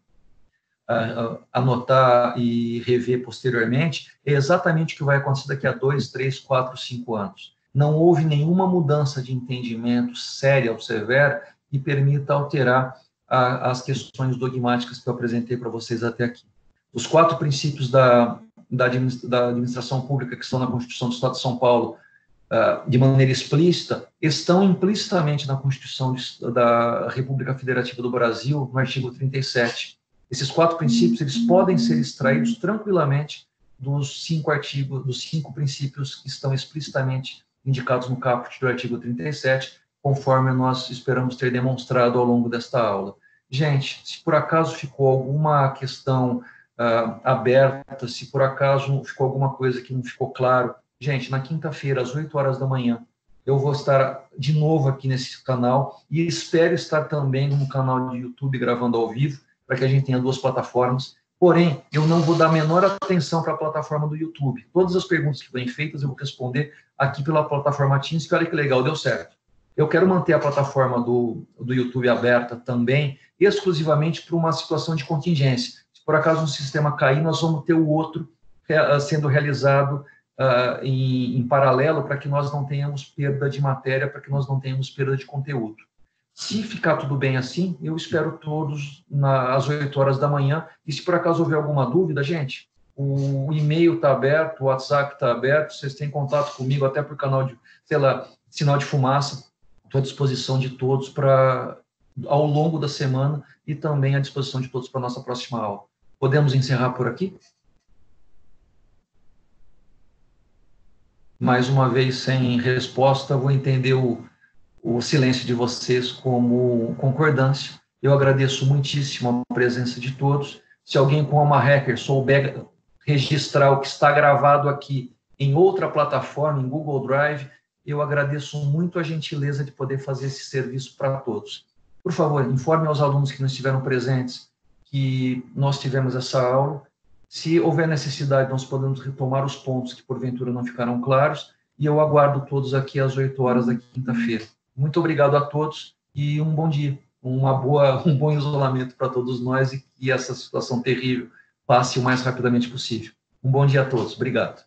anotar e rever posteriormente, é exatamente o que vai acontecer daqui a 2, 3, 4, 5 anos. Não houve nenhuma mudança de entendimento séria ou severa que permita alterar as questões dogmáticas que eu apresentei para vocês até aqui. Os 4 princípios da administração pública que estão na Constituição do Estado de São Paulo, de maneira explícita, estão implicitamente na Constituição da República Federativa do Brasil, no artigo 37. Esses 4 princípios, eles podem ser extraídos tranquilamente dos 5 princípios que estão explicitamente indicados no caput do artigo 37, conforme nós esperamos ter demonstrado ao longo desta aula. Gente, se por acaso ficou alguma questão aberta, se por acaso ficou alguma coisa que não ficou claro, gente, na quinta-feira, às 8 horas da manhã, eu vou estar de novo aqui nesse canal e espero estar também no canal do YouTube gravando ao vivo, para que a gente tenha 2 plataformas. Porém, eu não vou dar a menor atenção para a plataforma do YouTube. Todas as perguntas que forem feitas, eu vou responder aqui pela plataforma Teams, que olha que legal, deu certo. Eu quero manter a plataforma do YouTube aberta também, exclusivamente para uma situação de contingência. Se por acaso um sistema cair, nós vamos ter o outro sendo realizado em paralelo, para que nós não tenhamos perda de matéria, para que nós não tenhamos perda de conteúdo. Se ficar tudo bem assim, eu espero todos às 8 horas da manhã. E se por acaso houver alguma dúvida, gente, o e-mail está aberto, o WhatsApp está aberto, vocês têm contato comigo até por canal de, sinal de fumaça. Estou à disposição de todos ao longo da semana e também à disposição de todos para a nossa próxima aula. Podemos encerrar por aqui? Mais uma vez, sem resposta, vou entender o silêncio de vocês como concordância. Eu agradeço muitíssimo a presença de todos. Se alguém com uma hacker souber registrar o que está gravado aqui em outra plataforma, em Google Drive, eu agradeço muito a gentileza de poder fazer esse serviço para todos. Por favor, informe aos alunos que não estiveram presentes que nós tivemos essa aula. Se houver necessidade, nós podemos retomar os pontos que porventura não ficaram claros, e eu aguardo todos aqui às 8 horas da quinta-feira. Muito obrigado a todos e um bom dia, um bom isolamento para todos nós e que essa situação terrível passe o mais rapidamente possível. Um bom dia a todos. Obrigado.